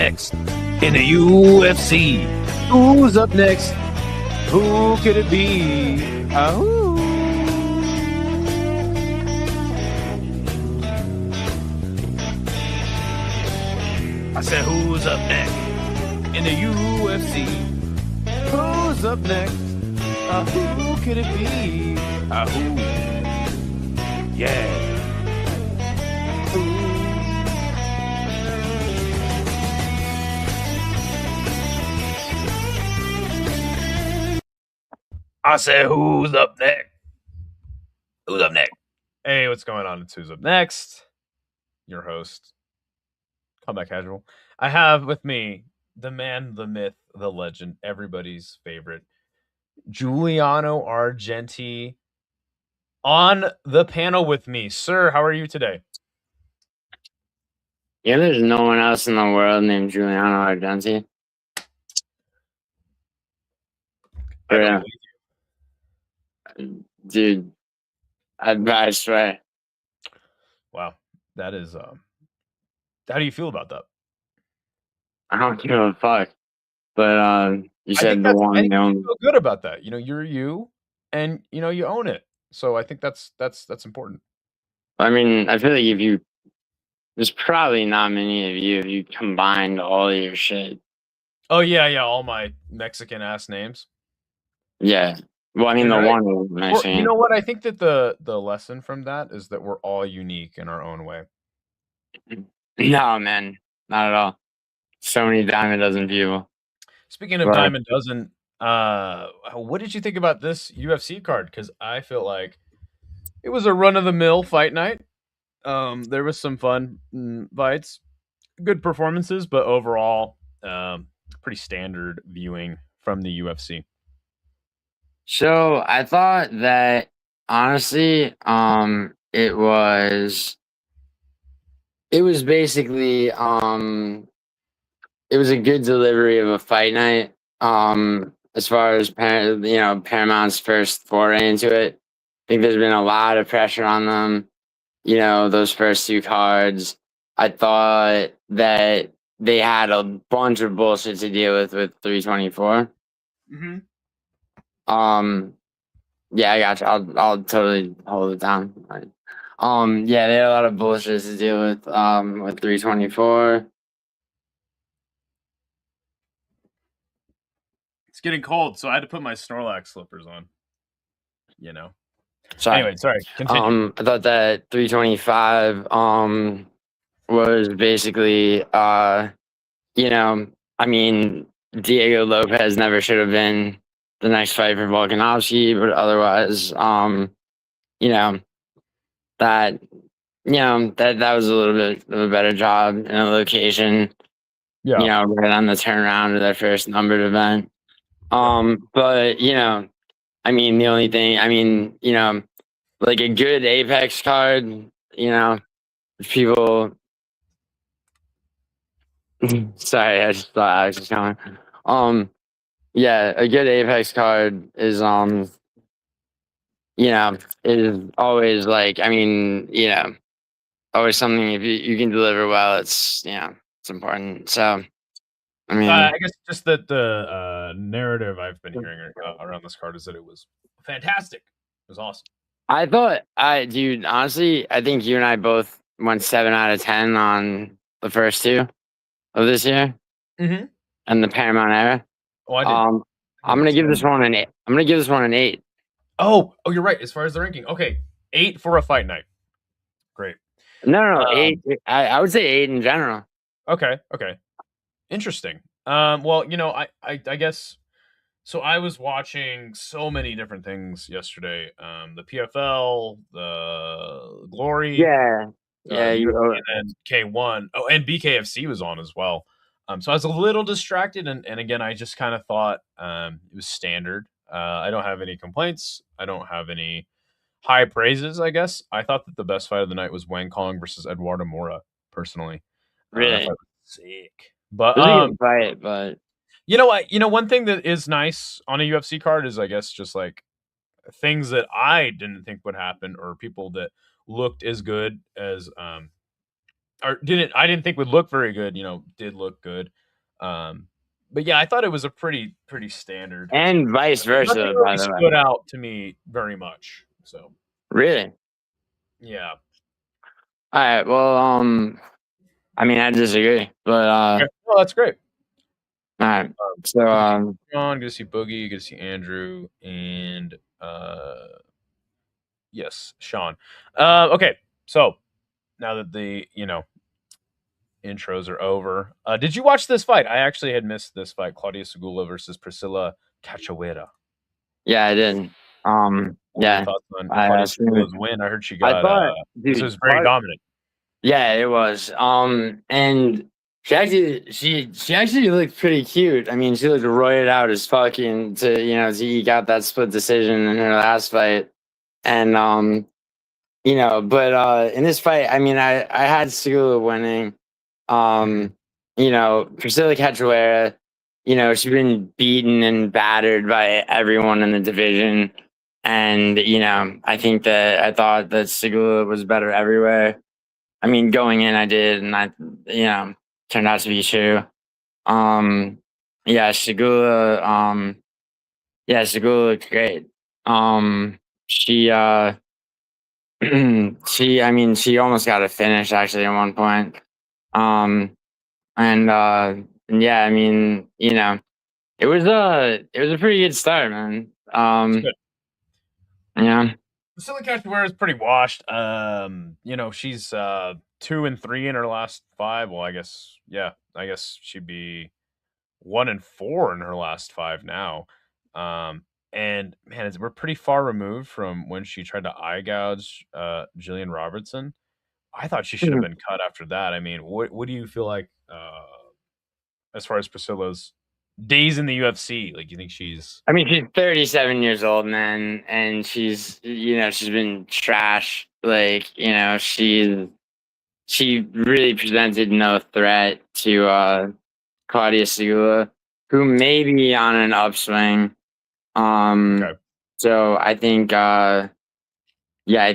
next in the UFC? Who's up next? Who could it be? I said, who's up next in the UFC? Who's up next? Who could it be? Who? Yeah. I said, who's up next? Who's up next? Hey, what's going on? It's Who's Up Next. Your host, Comeback Casual. I have with me the man, the myth, the legend, everybody's favorite, Giuliano Argenti, on the panel with me. Sir, how are you today? Yeah, there's no one else in the world named Giuliano Argenti. I don't Yeah. believe you. Dude, I swear. Wow, that is. How do you feel about that? I don't give a fuck. But you said the I one think you known. feel good about that. You know, you're you, and you know you own it. So I think that's important. I mean, I feel like there's probably not many of you if you combined all your shit. Oh yeah, all my Mexican ass names. Yeah. Well, I mean, You're the right. one was Or, mentioning. you know what? I think that the lesson from that is that we're all unique in our own way. No, man, not at all. So many dime a dozen people. Speaking of Right. dime a dozen, what did you think about this UFC card? Because I feel like it was a run of the mill fight night. There was some fun fights, good performances, but overall, pretty standard viewing from the UFC. So I thought that honestly, it was basically it was a good delivery of a fight night. As far as Paramount's first foray into it, I think there's been a lot of pressure on them. You know, those first two cards. I thought that they had a bunch of bullshit to deal with 324. Mm-hmm. Yeah, I got you. I'll totally hold it down. Yeah, they had a lot of bullshit to deal with 324. It's getting cold, so I had to put my Snorlax slippers on. You know. Sorry. Anyway, sorry. Continue. I thought that 325 was basically I mean, Diego Lopez never should have been the next fight for Volkanovski, but otherwise, you know, that that was a little bit of a better job in a location. Yeah. You know, right on the turnaround of their first numbered event. But I mean, the only thing, I mean, like a good Apex card, people. Sorry, I just thought Alex was coming. Yeah, a good Apex card is is always like, I mean, always something if you can deliver well, it's it's important. So I mean, I guess just that the narrative I've been hearing around this card is that it was fantastic. It was awesome. dude, honestly, I think you and I both went 7 out of 10 on the first two of this year and the Paramount era. Oh, I did. I'm gonna give this one an 8. I'm gonna give this one an 8. Oh, you're right. As far as the ranking, okay, 8 for a fight night. Great. No, 8. I would say 8 in general. Okay. Interesting. Well, I guess. So I was watching so many different things yesterday. The PFL, the Glory, Yeah, UFC, and then K1. Oh, and BKFC was on as well. So I was a little distracted, and again, I just kind of thought it was standard. I don't have any complaints. I don't have any high praises, I guess. I thought that the best fight of the night was Wang Kong versus Eduardo Mora, personally. That really. fight was sick. But It was a good fight, but you know what? One thing that is nice on a UFC card is, I guess, just like things that I didn't think would happen, or people that looked as good as or I didn't think would look very good, did look good. But yeah, I thought it was a pretty standard. And vice Nothing versa, really by the way. stood out to me very much. So Really? yeah. All right. Well, I mean, I disagree, but Okay. Well, that's great. all right. So, Good to see John, good to see Boogie, good to see Andrew, and yes, Sean. Okay, so now that the intros are over, did you watch this fight? I actually had missed this fight, Claudia Segula versus Priscilla Cachoeira. yeah, I did. What were your Yeah, thoughts on I Claudia assume. Segula's win? I heard she I got thought, this dude, was very dominant. yeah, it was. And she actually looked pretty cute. I mean, she looked roided out as fucking to eke out that split decision in her last fight. And but in this fight, I mean, I had Segula winning. Um, Priscilla Cachoeira, she's been beaten and battered by everyone in the division. And, I thought that Segula was better everywhere. I mean, going in, I did, and turned out to be true. Um, yeah, Segula, Segula looked great. She, she almost got a finish actually at one point. Um, and yeah, I mean, it was a pretty good start, man. It's good. Yeah. Priscilla Cachoeira is pretty washed. She's 2-3 in her last 5. Well, I guess she'd be 1-4 in her last 5 now. And man, we're pretty far removed from when she tried to eye gouge Jillian Robertson. I thought she should have been cut after that. I mean, what do you feel like as far as Priscilla's days in the UFC? Like, you think she's I mean, she's 37 years old, man, and she's been trash. Like, she really presented no threat to Claudia Segula, who may be on an upswing. okay? So I think, I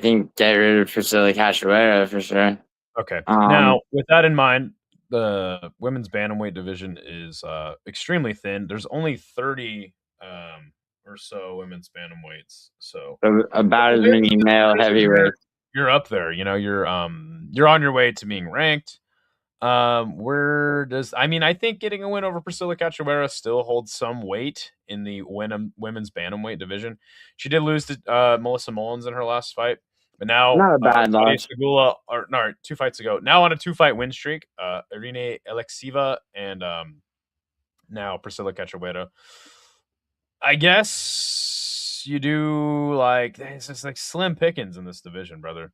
think get rid of Priscilla Cachoeira for sure. Okay. Now, with that in mind, the women's bantamweight division is extremely thin. There's only 30 or so women's bantamweights. So About as many male heavyweights. you're up there. You're on your way to being ranked. I think getting a win over Priscilla Cachoeira still holds some weight in the women's bantamweight division. She did lose to Melissa Mullins in her last fight, but now Not a bad Claudia loss. Segula, 2 fights ago, now on a 2-fight win streak. Irene Alexieva and now Priscilla Cachoeira. I guess you do it's just like slim pickings in this division, brother.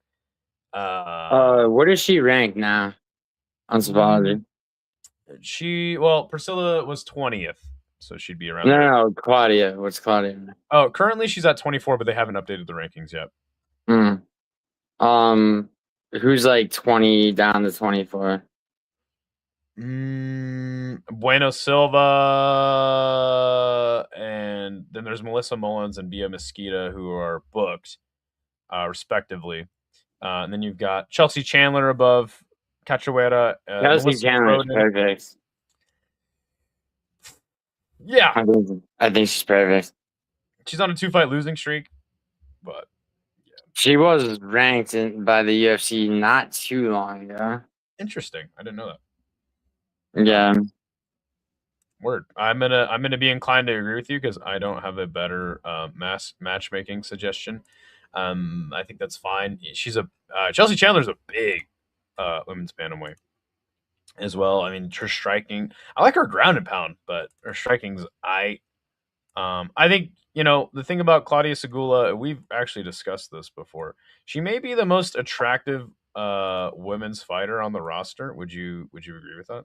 What is she ranked now on Savology? Priscilla was 20th, so she'd be around No, there. no, Claudia. What's Claudia? Oh, currently she's at 24, but they haven't updated the rankings yet. Who's like 20 down to 24? Bueno Silva, and then there's Melissa Mullins and Bia Mesquita, who are booked, respectively. And then you've got Chelsea Chandler above Cachoeira. Chelsea Chandler is perfect. Yeah, I think she's perfect. she's on a 2-fight losing streak, but she was ranked by the UFC not too long ago. Interesting. I didn't know that. Yeah. Word. I'm gonna be inclined to agree with you because I don't have a better matchmaking suggestion. I think that's fine. She's Chelsea Chandler's a big women's bantamweight as well. I mean, her striking. I like her ground and pound, but her striking's I think the thing about Claudia Segula, we've actually discussed this before. She may be the most attractive women's fighter on the roster. Would you agree with that?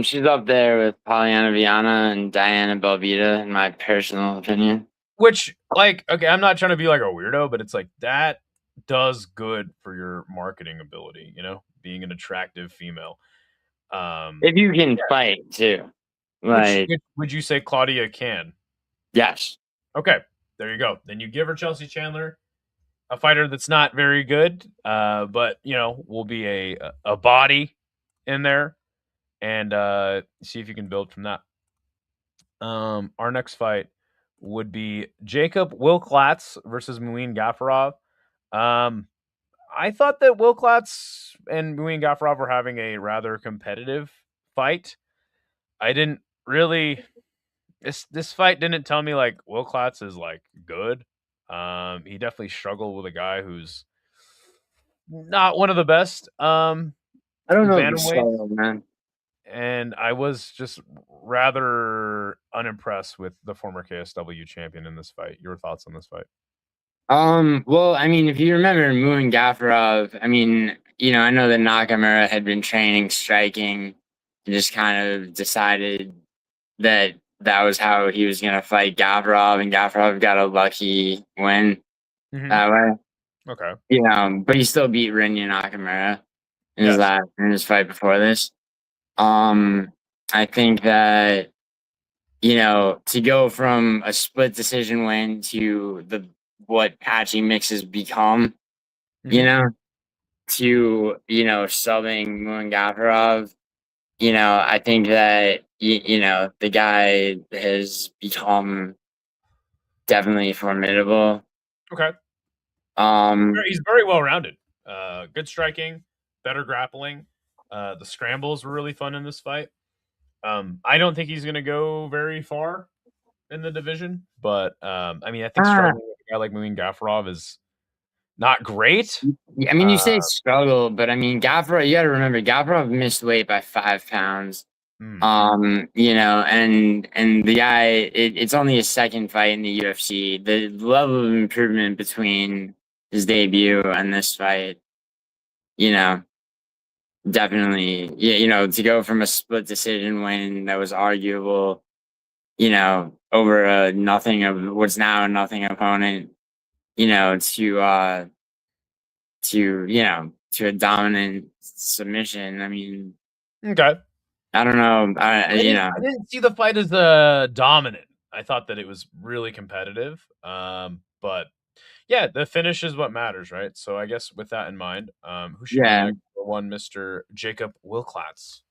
She's up there with Polyana Viana and Diana Belvita, in my personal opinion. Which, okay, I'm not trying to be like a weirdo, but it's like that does good for your marketing ability, being an attractive female. If you can fight too. Which would you say Claudia can? Yes. Okay, there you go. Then you give her Chelsea Chandler. a fighter that's not very good, but will be a body in there, and see if you can build from that. Our next fight would be Jacob Wilklatz versus Muin Gafarov. Um, I thought that Wilklatz and Muin Gafarov were having a rather competitive fight. I didn't really this fight didn't tell me like Wilklatz is like good. He definitely struggled with a guy who's not one of the best I don't know if you bantamweights, saw that, man. and I was just rather unimpressed with the former KSW champion in this fight. Your thoughts on this fight? Well, I mean, if you remember Muin Gafarov, I mean, I know that Nakamura had been training striking and just kind of decided that that was how he was gonna fight Gavrov, and Gavrov got a lucky win that way. Okay. But he still beat Rinya Nakamura in his fight before this. I think that to go from a split decision win to what patching mixes become, to subbing Muin Gavrov, I think that the guy has become definitely formidable. Okay. Um, He's very well rounded. Good striking, better grappling. The scrambles were really fun in this fight. I don't think he's going to go very far in the division, but I mean, I think struggling with a guy like Muin Gafarov is not great. I mean, you say struggle, but I mean, Gavrov, you got to remember, Gavrov missed weight by 5 pounds. And the guy, it's only his second fight in the UFC. The level of improvement between his debut and this fight, definitely, to go from a split decision win that was arguable, over a nothing of what's now a nothing opponent, to a dominant submission. I mean, okay. I don't know. I didn't see the fight as dominant. I thought that it was really competitive. But yeah, the finish is what matters, right? So I guess with that in mind, who should be next for one, Mr. Jacob Wilklatz?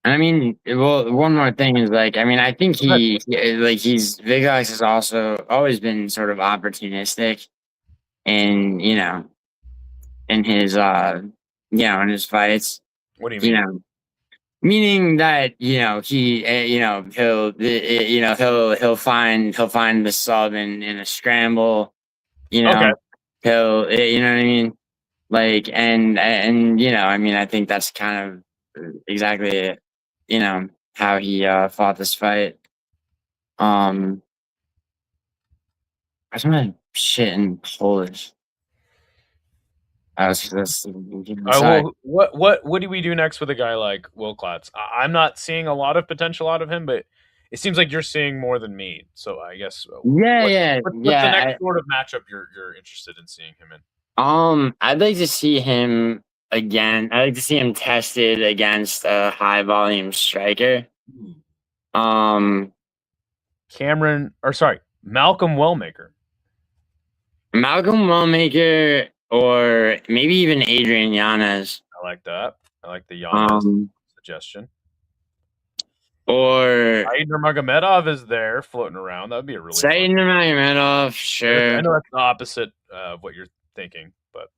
I mean, well, one more thing is like, I mean, I think Vigox has also always been sort of opportunistic in his in his fights. What do you mean? Meaning that he'll find the sub in a scramble. Okay. He'll you know what I mean, like and I mean, I think that's kind of exactly how he fought this fight. I was gonna shit in Polish. What do we do next with a guy like Wilklatz? I'm not seeing a lot of potential out of him, but it seems like you're seeing more than me. So I guess what's the next sort of matchup you're interested in seeing him in? I'd like to see him again. I'd like to see him tested against a high volume striker. Malcolm Wellmaker. Malcolm Wellmaker, or maybe even Adrian Yanez. I like that. I like the Yanez suggestion. Or Said Nurmagomedov is there floating around. That would be a really Said Nurmagomedov, sure. I know that's the opposite of what you're thinking, but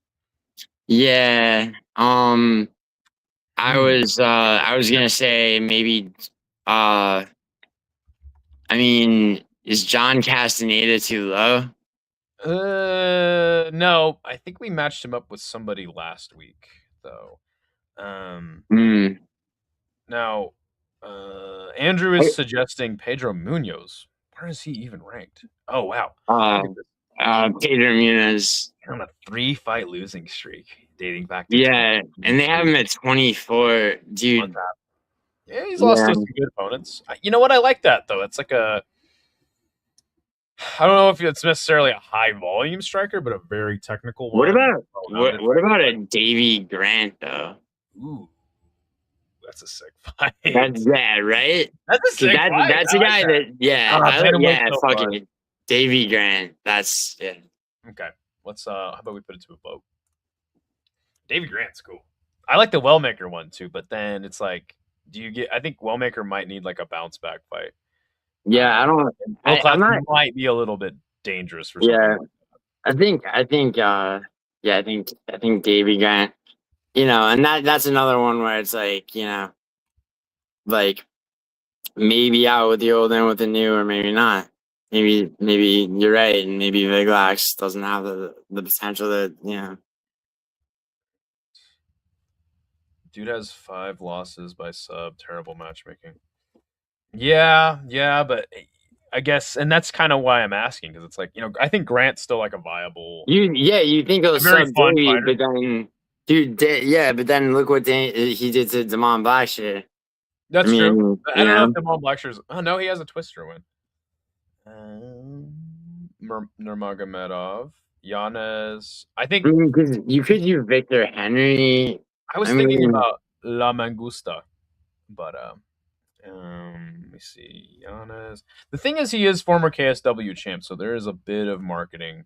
yeah. I was gonna say maybe I mean, is John Castaneda too low? No. I think we matched him up with somebody last week, though. Now, Andrew is suggesting Pedro Munoz. Where is he even ranked? Oh wow. Pedro Munoz on a 3-fight losing streak dating back to and they have him at 24, dude. Yeah, he's lost to some good opponents. You know what? I like that though. It's like I don't know if it's necessarily a high volume striker, but a very technical one. What about a Davy Grant though? Ooh, that's a sick fight. Right? That's a sick fight. That's a guy that fucking Davy Grant. That's Okay. Let's how about we put it to a vote? Davy Grant's cool. I like the Wellmaker one too, but then it's like, do you get? I think Wellmaker might need like a bounce back fight. Yeah, I don't. World class I'm not. might be a little bit dangerous for something. Yeah, I think Davy Grant. And that's another one where it's like, like maybe out with the old and with the new, or maybe not. Maybe you're right, and maybe Viglax doesn't have the potential that. Dude has 5 losses by sub. Terrible matchmaking. Yeah, but I guess, and that's kind of why I'm asking, because it's like, I think Grant's still like a viable, You think it'll very sub fun Davey, fighter. but then, dude, yeah, but then look what he did to Damon Blackshear. That's true. I don't know know? if Damon Blackshear's. Oh no, he has a Twister win. Nurmagomedov, Yanez. I think Because you could do Victor Henry. I was thinking about La Mangusta, but let me see. Yanez. The thing is, he is former KSW champ, so there is a bit of marketing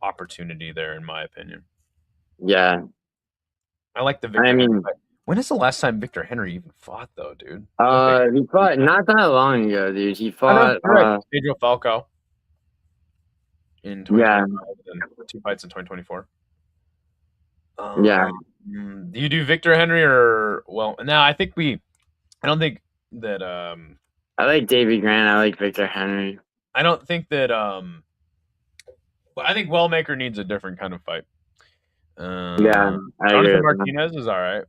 opportunity there, in my opinion. Yeah. I like the Victor Henry fight. When is the last time Victor Henry even fought, though, dude? He fought not that long ago, dude. He fought Pedro Falco in 2025 and 2 fights in 2024. Yeah. Do you do Victor Henry or no? I don't think that I like Davy Grant. I like Victor Henry. I don't think that I think Wellmaker needs a different kind of fight. Jonathan Martinez is all right.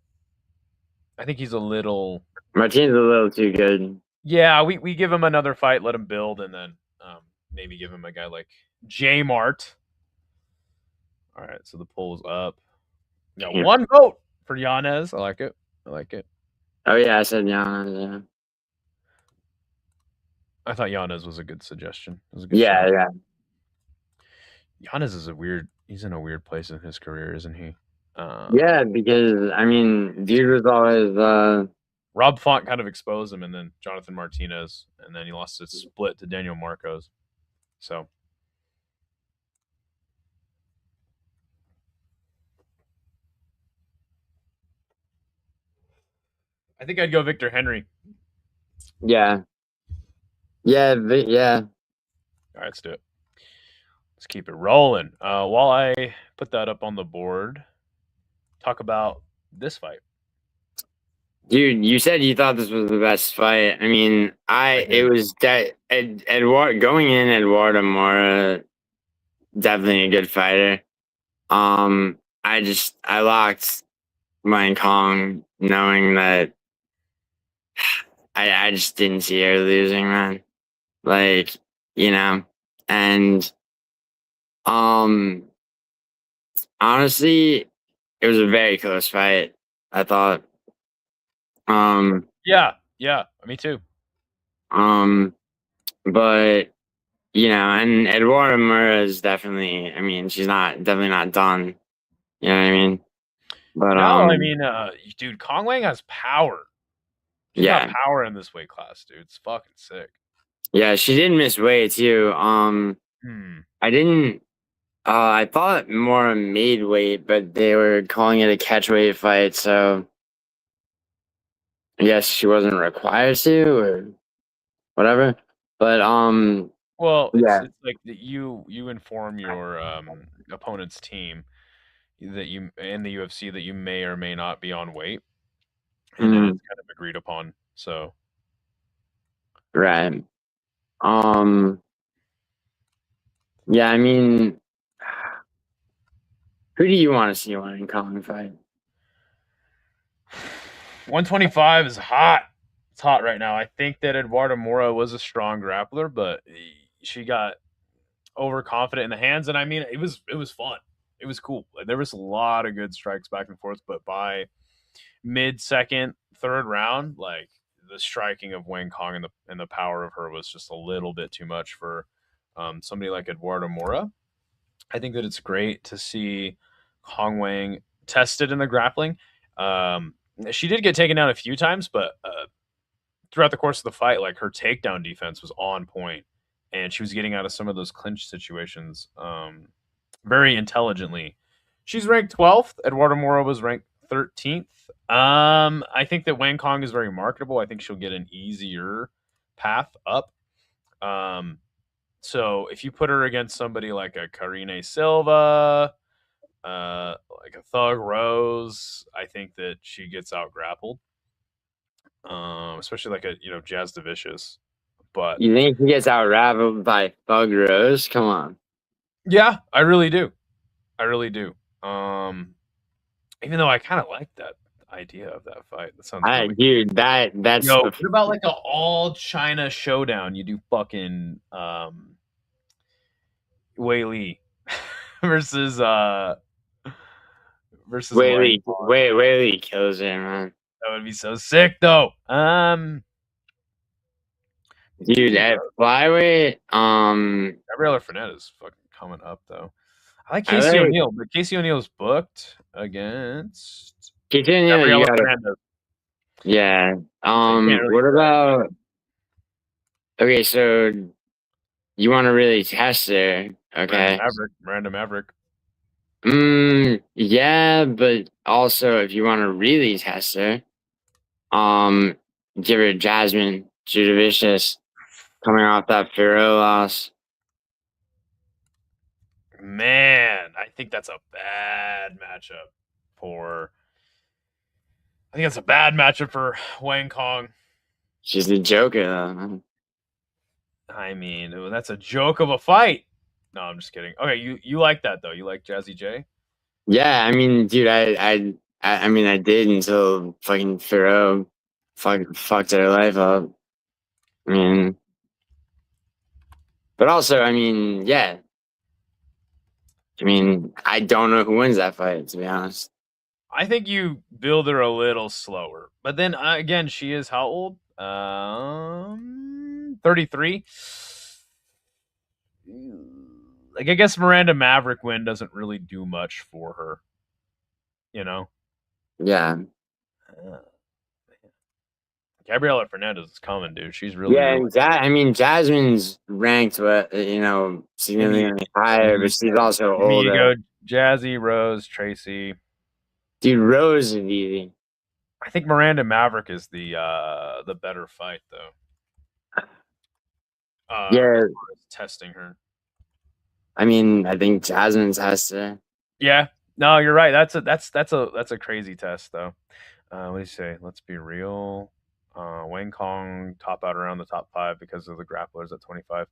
I think he's Martinez a little too good. Yeah, we give him another fight, let him build, and then maybe give him a guy like J Mart. All right, so the poll's up. Yeah, 1 vote for Yanez. I like it. Oh yeah, I said Yanez. Yeah. I thought Yanez was a good suggestion. It was a good shout. Yanez is he's in a weird place in his career, isn't he? Yeah, because dude was always Rob Font kind of exposed him, and then Jonathan Martinez, and then he lost his split to Daniel Marcos. So I think I'd go Victor Henry. Yeah. Yeah. All right, let's do it. Let's keep it rolling. While I put that up on the board, talk about this fight. Dude, you said you thought this was the best fight. I mean, it was that going in, Eduardo Mora, definitely a good fighter. I locked Wang Kong knowing that I just didn't see her losing, man. Like, and honestly, it was a very close fight, I thought. Yeah, me too. But and Eduardo Mura is definitely, she's definitely not done. You know what I mean? But no, dude, Kong Wang has power. She's got power in this weight class, dude. It's fucking sick. Yeah, she did miss weight too. I didn't. I thought Mora made weight, but they were calling it a catch weight fight, so I guess she wasn't required to, or whatever. But well, it's like that you inform your opponent's team that you in the UFC that you may or may not be on weight, and then it's kind of agreed upon. So, right. Yeah, I mean, who do you want to see in Kong fight? 125 is hot. It's hot right now. I think that Eduardo Mora was a strong grappler, but she got overconfident in the hands, and I mean, it was fun. It was cool. Like, there was a lot of good strikes back and forth, but by mid-second, third round, like the striking of Wang Kong and the power of her was just a little bit too much for somebody like Eduardo Mora. I think that it's great to see Kong Wang tested in the grappling. She did get taken down a few times, but throughout the course of the fight, like her takedown defense was on point, and she was getting out of some of those clinch situations very intelligently. She's ranked 12th. Eduardo Mora was ranked 13th. I think that Wang Kong is very marketable. I think she'll get an easier path up. So if you put her against somebody like a Karine Silva, like a Thug Rose, I think that she gets out grappled. Especially like a Jazz the Vicious. But You think he gets out raveled by Thug Rose? Come on. yeah, I really do. I really do. Even though I kind of like that idea of that fight. That sounds really Dude, that's Yo, what about like an all China showdown? You do fucking Wei Li versus Whaley kills him, man. that would be so sick though. Dude, at flyweight, Gabriela Fernandez is fucking coming up though. I like I Casey like- O'Neill, but Casey O'Neill's booked against continue. Gabriela Fernandez. Yeah. really What about? Okay, so you want to really test her, okay? Miranda Maverick. Yeah, but also if you want to really test her, give her Jasmine Judavicius coming off that Firo loss. Man, I think that's a bad matchup for. I think that's a bad matchup for Wang Kong. She's the Joker, though. Man. I mean, that's a joke of a fight. No, I'm just kidding. Okay, you like that though? You like Jazzy J? Yeah, I mean, dude, I mean, I did until fucking Firo fucked her life up. I mean, but also, I mean, yeah. I mean, I don't know who wins that fight, to be honest. I think you build her a little slower, but then again, she is how old? 33. Like I guess Miranda Maverick win doesn't really do much for her, you know. Yeah. Gabriela Fernandez is coming, dude. She's really, really I mean, Jasmine's ranked, significantly higher, but she's also older. You go Jazzy, Rose, Tracy. Dude, Rose is easy. I think Miranda Maverick is the better fight, though. Testing her. I mean, I think Jasmine's has to. Yeah, no, you're right. That's a crazy test, though. What do you say? Let's be real. Wang Kong top out around the top 5 because of the grapplers at 25.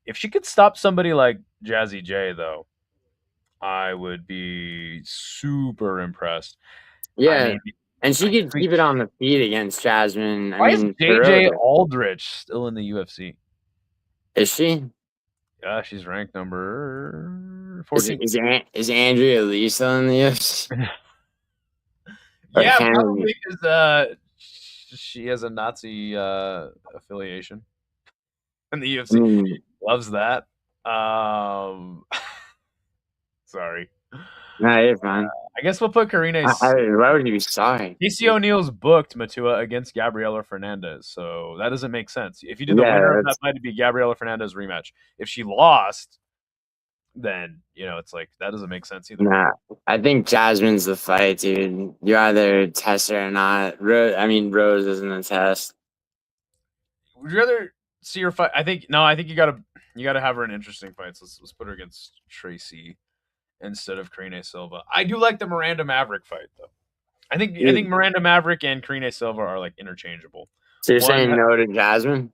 If she could stop somebody like Jazzy J, though, I would be super impressed. Yeah, I mean, and she could keep it on the feet against Jasmine. Why is JJ Aldrich still in the UFC? Is she? Yeah, she's ranked number 14. Is Andrea Lee still in the UFC? Yeah, probably because she has a Nazi affiliation, and the UFC loves that. Sorry. No, you're fine. I guess we'll put Karine. Why would you be sorry? Casey O'Neill's booked Matua against Gabriela Fernandez, so that doesn't make sense. If you did the winner of that fight, it'd be Gabriela Fernandez rematch. If she lost, then it's like that doesn't make sense either. Nah, I think Jasmine's the fight, dude. You either test her or not. Rose isn't a test. Would you rather see her fight? I think you gotta have her in interesting fights. Let's put her against Tracy instead of Karine Silva. I do like the Miranda Maverick fight though. I think Miranda Maverick and Karine Silva are like interchangeable. So you're saying no to Jasmine?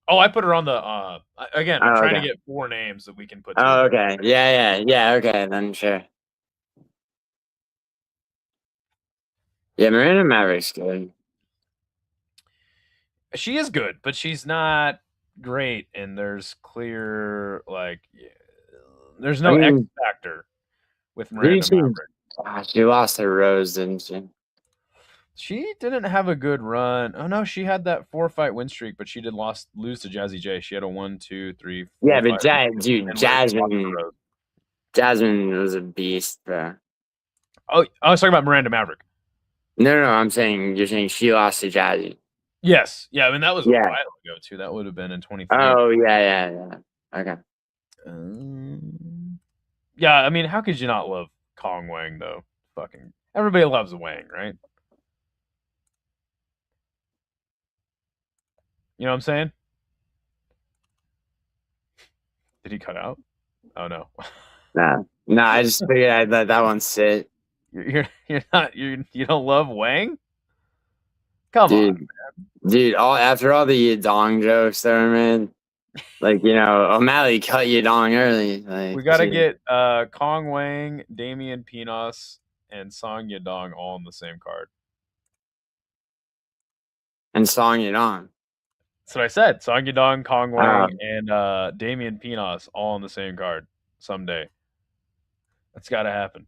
Oh, I put her on the again. I'm trying to get 4 names that we can put. Oh, okay. Yeah. Okay, then sure. Yeah, Miranda Maverick's good. She is good, but she's not great, and there's clear there's no X factor with Miranda Maverick. She lost her Rose, didn't she? She didn't have a good run. Oh no, she had that 4-fight win streak, but she did lose to Jazzy J. She had a 1, 2, 3. 4, yeah, but Jasmine was a beast, bro. Oh, I was talking about Miranda Maverick. No, you're saying she lost to Jazzy. Yes, yeah. I mean that was a while ago too. That would have been in 2015. Oh yeah. Okay. Yeah, I mean, how could you not love Kong Wang though? Fucking everybody loves Wang, right? You know what I'm saying? Did he cut out? Oh no, Nah, nah. I just figured I'd let that one sit, you're not you don't love Wang? Come on, dude. Dude, all after all the dong jokes that were made, like O'Malley cut you dong early, we like got to dude, get Kong Wang, Damian Pinos, and Song Yadong all on the same card. and song it on. That's what I said. Song Yadong, Kong Uh, Wang, and Damian Pinos all on the same card someday. That's got to happen.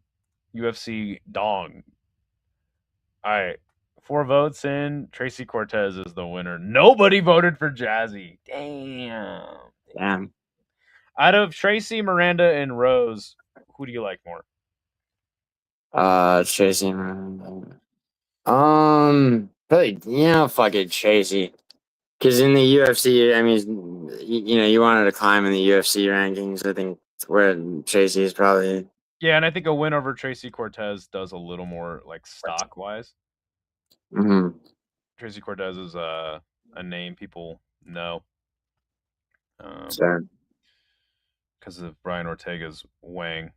UFC Dong. All right. 4 votes in. Tracy Cortez is the winner. Nobody voted for Jazzy. Damn. damn. Out of Tracy, Miranda, and Rose, who do you like more? Tracy. Probably fuck it, Tracy. Because in the UFC, I mean, you wanted to climb in the UFC rankings. I think where Tracy is probably. Yeah, and I think a win over Tracy Cortez does a little more like stock wise. Mm-hmm. Tracy Cortez is a name people know So because of Brian Ortega's Wang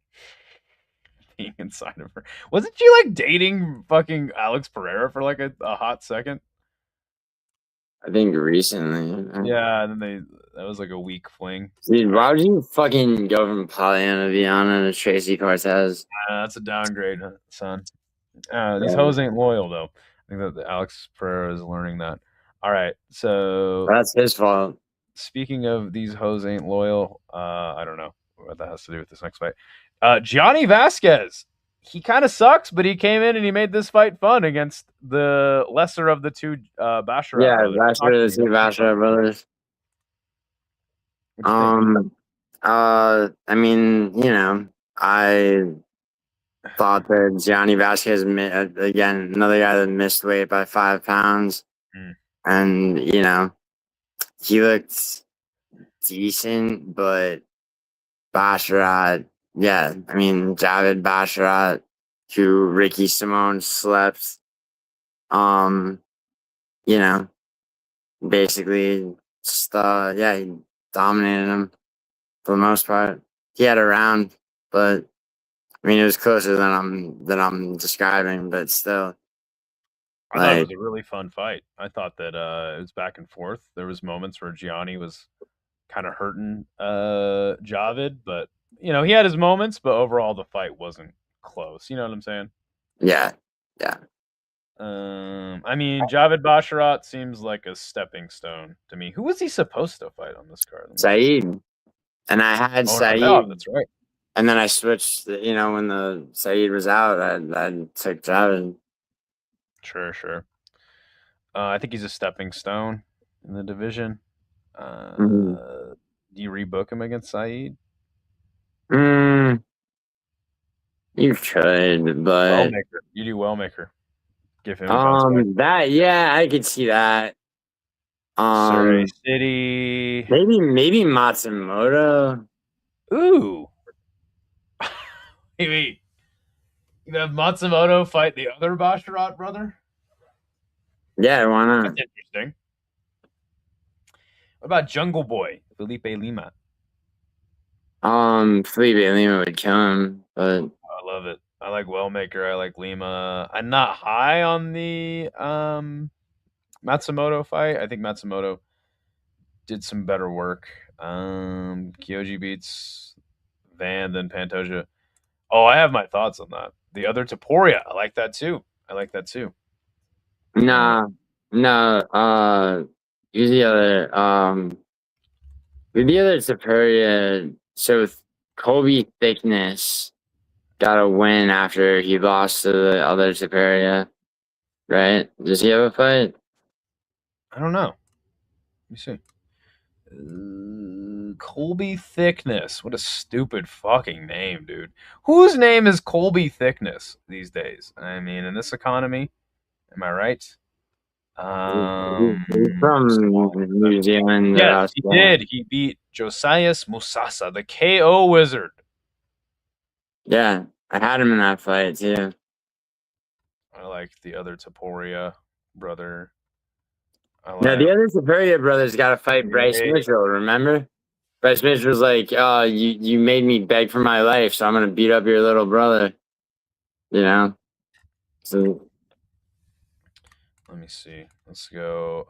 being inside of her. Wasn't she like dating fucking Alex Pereira for like a hot second? I think recently. Yeah, and then that was like a weak fling. Dude, why would you fucking go from Pollyanna Viana to Tracy Cortez? That's a downgrade, son. These Yeah, hoes ain't loyal though. I think that Alex Pereira is learning that. All right, so that's his fault. speaking of these hoes ain't loyal, I don't know what that has to do with this next fight. Gianni Vasquez, he kind of sucks, but he came in and he made this fight fun against the lesser of the two Basharat Yeah, brothers. that's Talk to the me. two Bachelor brothers. What you think? I mean, I thought that Gianni Vasquez, again, another guy that missed weight by 5 pounds. Mm. And, he looked decent, but Basharat, yeah, I mean, Javid Basharat, who Ricky Simone slept, um, you know, basically just, yeah, he dominated him for the most part. He had a round, but I mean, it was closer than I'm describing, but still, I thought it was like, a really fun fight. I thought that it was back and forth. There was moments where Gianni was kind of hurting Javid, but he had his moments, but overall the fight wasn't close. You know what I'm saying? yeah, yeah. I mean, Javid Basharat seems like a stepping stone to me. Who was he supposed to fight on this card? Let me see. Saeed, and I had Oh, no, Saeed, that's right. and then I switched. When the Saeed was out, I took Javid. Sure, sure. I think he's a stepping stone in the division. Mhm. Do you rebook him against Saeed? Mm, you could, but Wellmaker. You do Wellmaker. Give him a bounce back. that yeah, I could see that. Surrey Um, City. maybe Matsumoto. Ooh. Maybe you have Matsumoto fight the other Basharat brother? Yeah, why That's not? interesting. What about Jungle Boy, Felipe Lima? Felipe Lima would kill him, but I love it. I like Wellmaker. I like Lima. I'm not high on the Matsumoto fight. I think Matsumoto did some better work. Kyoji beats Van, then Pantoja. Oh, I have my thoughts on that. The other Taporia, I like that too. I like that too. nah, no. Who's the other? The other Superior. So Kobe Thickness got a win after he lost to the other Superior, right? Does he have a fight? I don't know. Let me see. Colby Thickness. What a stupid fucking name, dude. Whose name is Colby Thickness these days? I mean, in this economy, am I right? He's from New Zealand or Yes, he Australia. did. He beat Josias Musasa, the KO wizard. Yeah, I had him in that fight too. I like the other Taporia brother. I Now the like. other Superior brothers got to fight Bryce Yeah. Mitchell. Remember, Bryce Mitchell was like, you made me beg for my life, so I'm gonna beat up your little brother." You know, so Let me see. Let's go.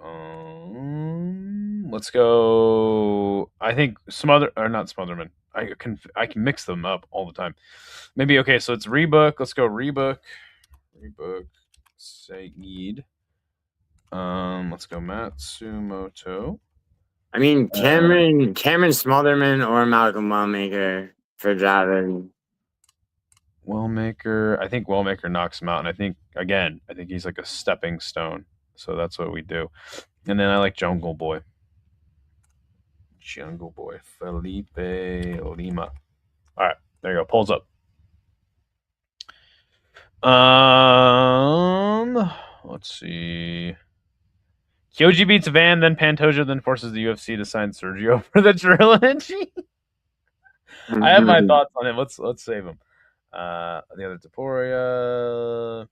Let's go. I think Smother or not Smotherman. I can mix them up all the time. Maybe okay. So it's Rebook. Let's go Rebook. Rebook. Saeed. Let's go Matsumoto. I mean, Cameron Smotherman or Malcolm Wellmaker for Javin. Wellmaker. I think Wellmaker knocks him out, and I think he's like a stepping stone. So that's what we do. And then I like Jungle Boy. Jungle Boy. Felipe Lima. All right, there you go. Pulls up. Let's see. Kyoji beats Van, then Pantoja, then forces the UFC to sign Sergio for the trilogy. I have my thoughts on him. Let's save him. The other Taporia.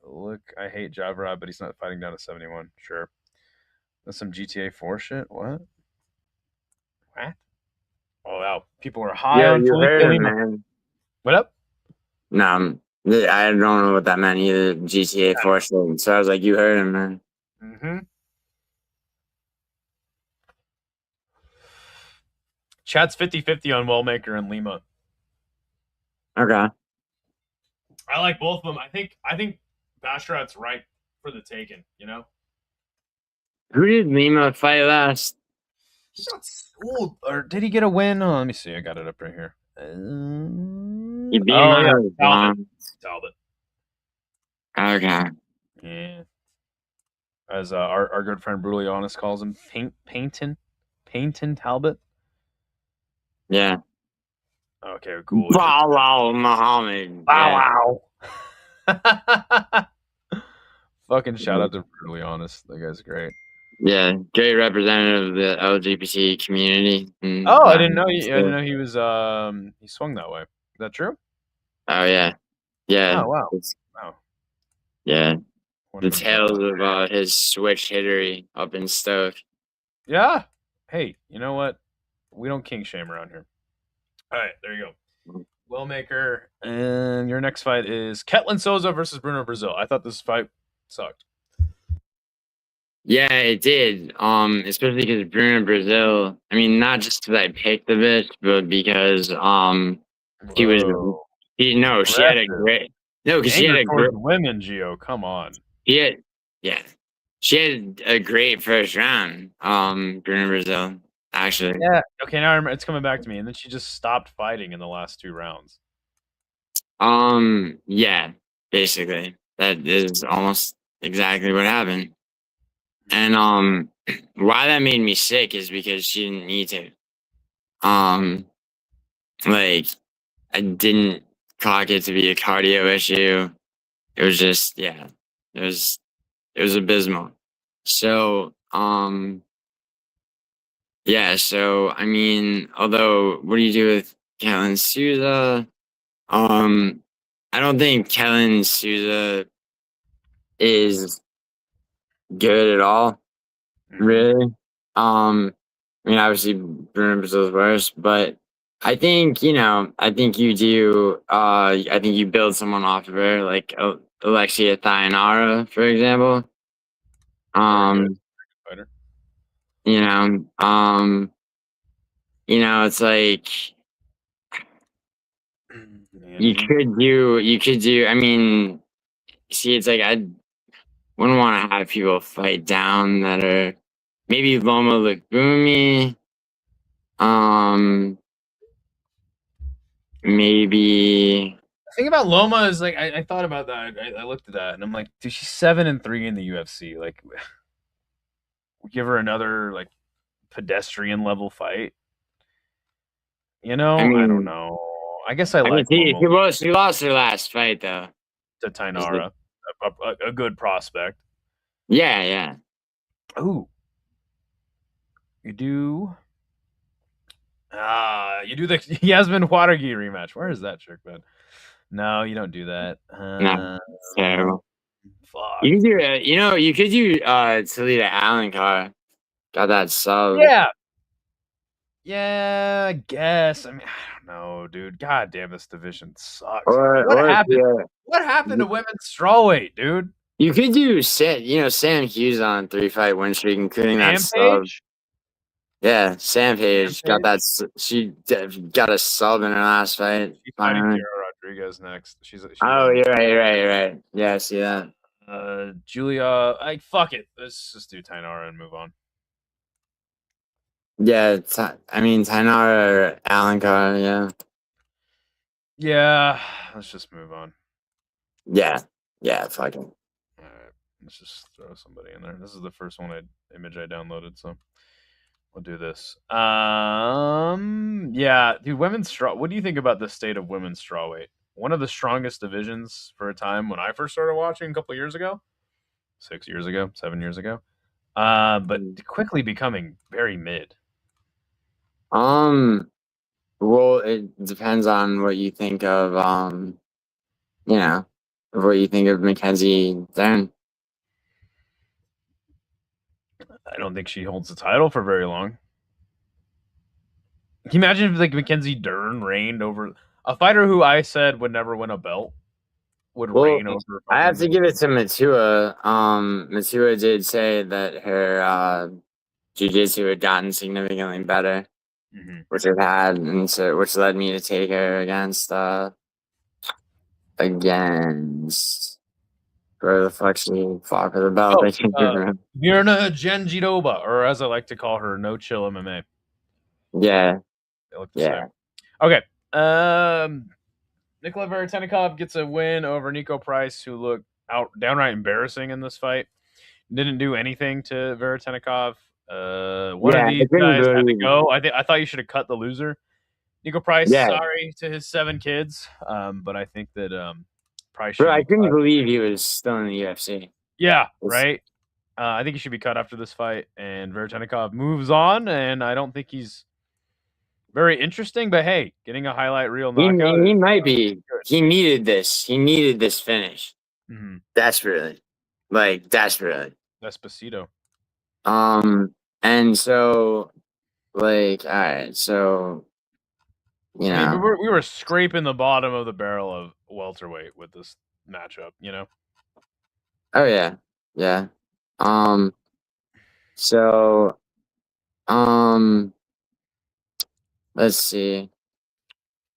Look, I hate Javra, but he's not fighting down to 71. Sure. That's some GTA 4 shit. What? What? Oh wow. People are high Yo, on you Felipe heard him, Lima. man. What up? No, I don't know what that meant either. GTA 4 shit. So I was like, you heard him, man. Mm-hmm. Chat's 50-50 on Wellmaker and Lima. Okay. I like both of them. I think Bastrat's right for the taking, you know? Who did Lima fight last? He's not old. Or did he get a win? Oh, let me see. I got it up right here. He beat him Oh, yeah. out of Talbot. Talbot. Okay. Yeah. As our good friend Brutally Honest calls him, Painton Talbot. Yeah. Okay, cool. Wow, Muhammad. Yeah. Wow. Fucking shout out to Brutally Honest. That guy's great. Yeah. Great representative of the LGBT community. Oh, I didn't know. I didn't know he was. He swung that way. Is that true? Oh, yeah. Yeah. Oh wow. Wow. Yeah. The Wouldn't have thought tales that. of his switch hittery up in Stoke. Yeah. Hey, you know what? We don't king shame around here. All right, there you go. Wellmaker, and your next fight is Ketlin Souza versus Bruno Brazil. I thought this fight sucked. Yeah, it did. Especially because Bruno Brazil. I mean, not just because I picked the bitch, but because she was. Whoa. She had a Aggressive. great. No, because she had Anger a towards great. women, Gio. Come on. She had, yeah, she had a great first round. Bruno Brazil actually. Yeah. Okay, now I remember, it's coming back to me. And then she just stopped fighting in the last 2 rounds. Yeah, basically that is almost exactly what happened. And why that made me sick is because she didn't need to. Um, like I didn't clock it to be a cardio issue. It was just it was abysmal. So so I mean, although what do you do with Kellen Souza? I don't think Kellen Souza is good at all, really. I mean, obviously Bruno Brazil's worse, but I think I think you do. I think you build someone off of her, like Alexia Thayanara, for example. Very good Um, fighter. you know, it's like you could do. I mean, see, it's like I wouldn't want to have people fight down that are maybe Loma Lukbumi. Maybe. The thing about Loma is like I thought about that. I looked at that and I'm like, dude, she's 7-3 in the UFC. Like, give her another like pedestrian level fight. You know, I I don't mean, know. I guess I I mean, like Loma she lost her last fight though. to Tainara, a good prospect. Yeah, yeah. Ooh, you do. You do the Yasmin Watergi rematch. Where is that trick, man? No, you don't do that. No, it's terrible. Fuck. You could do you could do Talita Allen car. Got that sub. Yeah. Yeah, I guess. I mean, I don't know, dude. God damn, this division sucks. What Or happened? What happened to women's strawweight, dude? you could do Sam Hughes on 3-fight win streak, including that sub. Rampage? Yeah, Sam Page got Rampage? she got a sub in her last fight. She's fighting Finally. Kara Rodriguez next. She's Oh, on. you're right, you're right, you're right. Yeah, I see that. Julia, fuck it. Let's just do Tainara and move on. Yeah, I mean Tainara or Alencar, yeah. Yeah, let's just move on. Yeah. Yeah, fucking. All right, let's just throw somebody in there. This is the first image I downloaded, so we'll do this. Yeah, dude, women's straw. What do you think about the state of women's strawweight? One of the strongest divisions for a time when I first started watching a couple years ago, 6 years ago, 7 years ago. But quickly becoming very mid. Well, it depends on what you think of what you think of Mackenzie Dern. I don't think she holds the title for very long. Can you imagine if like Mackenzie Dern reigned over a fighter who I said would never win a belt? Reign over. I have to give it to Matua. Matua did say that her jiu-jitsu had gotten significantly better, which it had, and so which led me to take her against where the fuck she fought for the belt. Mirna Janjiroba, or as I like to call her, No Chill MMA. Yeah. They look the same. Okay. Nikola Veretennikov gets a win over Nico Price, who looked downright embarrassing in this fight. Didn't do anything to Veretennikov. One of these guys had to go. I thought you should have cut the loser. Nico Price, sorry to his 7 kids. But I think that Price should I couldn't believe he was still in the UFC. Yeah, right. I think he should be cut after this fight, and Veretennikov moves on, and I don't think he's very interesting, but hey, getting a highlight reel knockout. He might be. He needed this. He needed this finish. Desperately. Like, desperately. Despacito. And so, like, all right, so, you know. I mean, we were scraping the bottom of the barrel of welterweight with this matchup, you know? Oh, yeah. Yeah. So, let's see.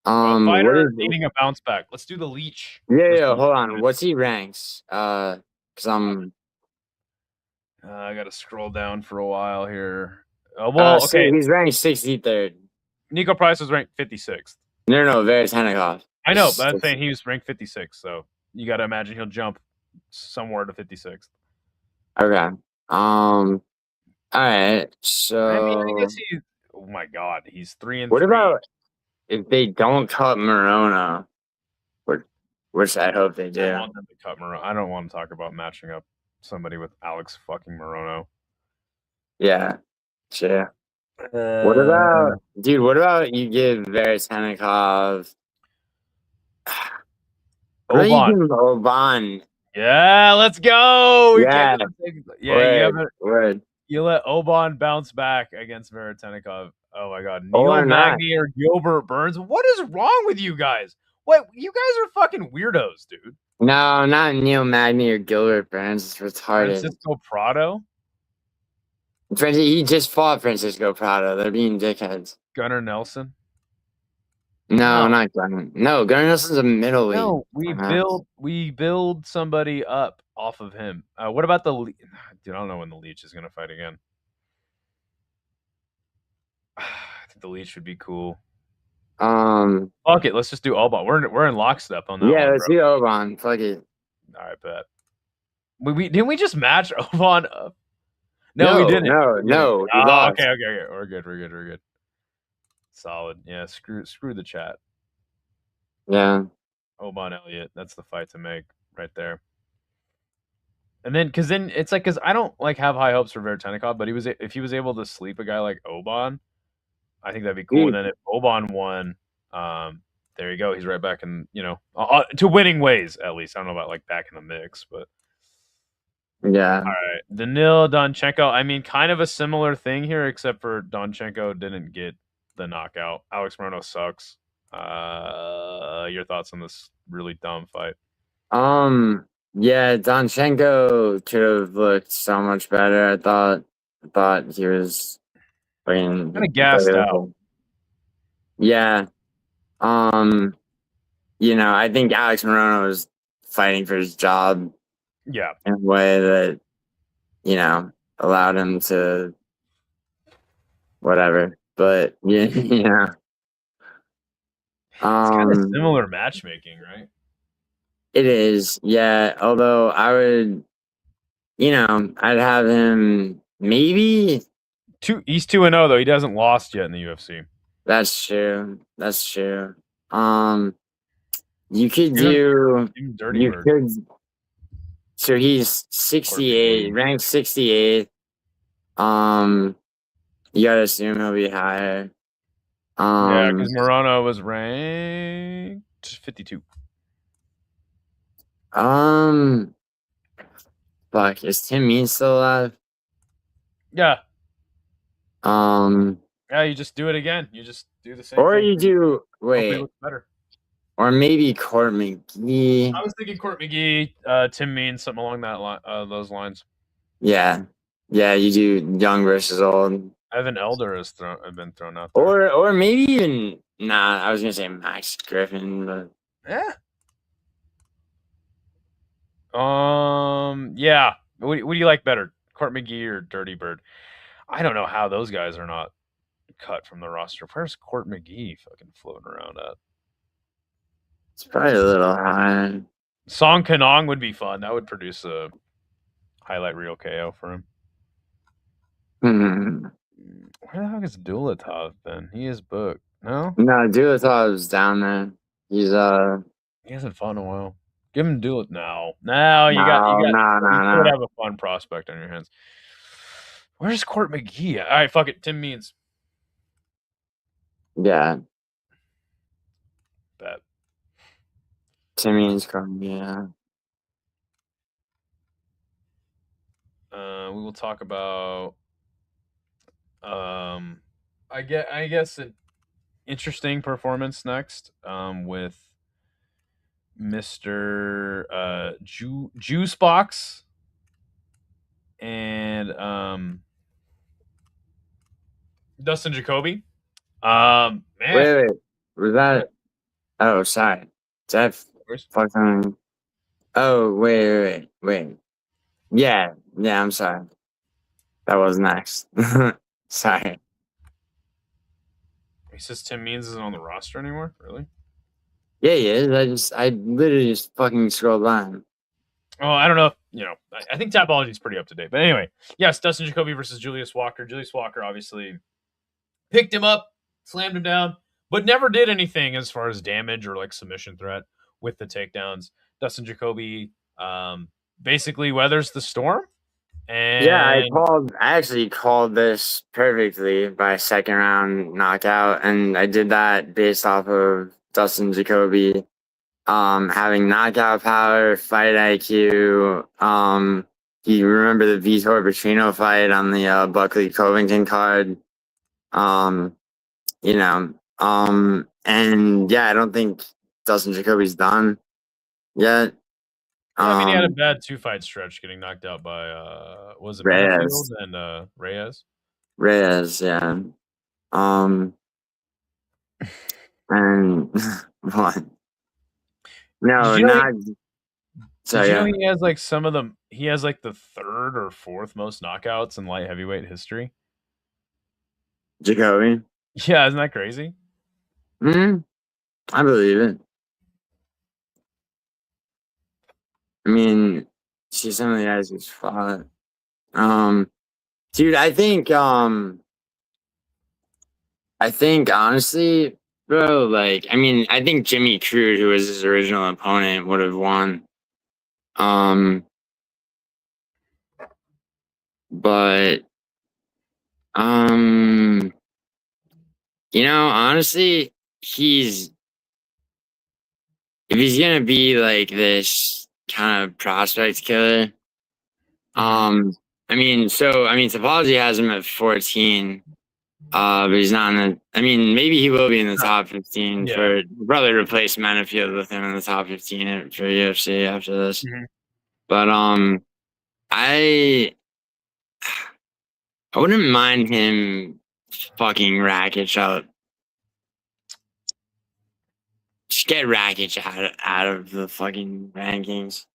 Fighter needing a bounce back. Let's do the Leech. Yeah, hold on. What's he ranks? I gotta scroll down for a while here. Well, okay. He's ranked 63rd. Nico Price was ranked 56th. No, Veretennikov. I know, but I'm saying he was ranked 56th, so you gotta imagine he'll jump somewhere to 56th. Okay. All right. So I mean, I guess oh my god, he's 3-3. What about if they don't cut Morono? Which I hope they do. I want them to cut Morono. I don't want to talk about matching up somebody with Alex fucking Morono. Yeah, sure. What about you give Veretennikov Oban? Yeah, let's go. Yeah, you let Oban bounce back against Veretennikov. Oh my god, Neil Magny or Gilbert Burns. What is wrong with you guys? What, you guys are fucking weirdos, dude. No, not Neil Magny or Gilbert Burns. It's retarded. Francisco Prado. He just fought Francisco Prado. They're being dickheads. Gunnar Nelson. No, not Gunnar. No, Gunnar Nelson's a middleweight. No, we build somebody up off of him. What about the dude? I don't know when the Leech is gonna fight again. I think the Leech would be cool. Fuck it, let's just do Oban. We're in lockstep on that. Yeah, let's do Oban. Fuck it. All right, bet. We didn't we just match Oban up? No, we didn't. No. Oh, okay. We're good. Solid. Yeah, screw the chat. Yeah. Oban Elliott, that's the fight to make right there. And then, because I don't like have high hopes for Veretennikov, but if he was able to sleep a guy like Oban, I think that'd be cool. And Dude, then if Boban won, there you go. He's right back in, to winning ways at least. I don't know about like back in the mix, but yeah. all right. Danil Donchenko. I mean, kind of a similar thing here, except for Donchenko didn't get the knockout. Alex Morono sucks. Your thoughts on this really dumb fight? Yeah, Donchenko could have looked so much better. I thought he was Kind fucking of gassed out. yeah. I think Alex Morono was fighting for his job Yeah. in a way that, allowed him to whatever. But yeah, yeah. It's kind of Um, similar matchmaking, right? it is, yeah. Although I'd have him maybe. He's 2-0 though. He hasn't lost yet in the UFC. That's true. That's true. Um, you could Give him, do. give him Dirty You Bird. could. So he's Court 68, McGee. ranked 68. Um, you gotta assume he'll be higher. Yeah, Um, because Morono was ranked 52. um, fuck, is Tim Means still alive? Yeah. Um, Yeah, you just do it again. You just do the same or thing. you do Hopefully it wait, looks better. or maybe Court McGee. I was thinking Court McGee, Tim Means, something along those lines. Yeah, yeah, you do young versus old, Evan Elder has been thrown out there. or maybe even nah. I was gonna say Max Griffin, but Yeah. Yeah. What do you like better, Court McGee or Dirty Bird? I don't know how those guys are not cut from the roster. Where's Court McGee fucking floating around at? it's probably a little high. Song Kanong would be fun. That would produce a highlight reel KO for him. Hmm. Where the heck is Dulatov then? He is booked. No? No, Dulatov's down there. He's He hasn't fought in a while. Give him Dulat now. Now you no, no, no, you could no. have a fun prospect on your hands. Where's Court McGee at? All right, fuck it. Tim Means. Yeah, Bet. Timmy's coming. Yeah. We will talk about I guess an interesting performance next with Mr. Juice Box and Dustin Jacoby. Man, Wait. Was that? Oh, sorry. Is that fucking? Oh, wait. Yeah. I'm sorry. That was next. Sorry. he says Tim Means isn't on the roster anymore. Really? Yeah, he is. I literally just fucking scrolled by. Oh, I don't know. I think Tapology is pretty up to date. But anyway, yes, Dustin Jacoby versus Julius Walker. Julius Walker obviously picked him up, slammed him down, but never did anything as far as damage or like submission threat with the takedowns. Dustin Jacoby basically weathers the storm. And Yeah, I actually called this perfectly by second round knockout, and I did that based off of Dustin Jacoby having knockout power, fight IQ. You remember the Vitor Petrino fight on the Buckley Covington card. Um, and yeah, I don't think Dustin Jacoby's done yet. I mean, he had a bad 2-fight stretch, getting knocked out by was it Butterfield and Reyes? Reyes, yeah. And what? No, Did you know not. So Did you know yeah, he has like some of them? He has like the third or fourth most knockouts in light heavyweight history. Jacoby. Yeah, isn't that crazy? I believe it. I mean, see some of the guys who's fought. Dude, I think honestly, bro, like, I mean, I think Jimmy Crude, who was his original opponent, would have won. But Honestly, if he's gonna be like this kind of prospect killer, Mhm. Topology has him at 14. But he's not in the. Maybe he will be in the top 15 Yeah. for probably replace Manafield with him in the top 15 for UFC after this. Mhm. But I I wouldn't mind him fucking Rakic up. Just get Rakic out of the fucking rankings.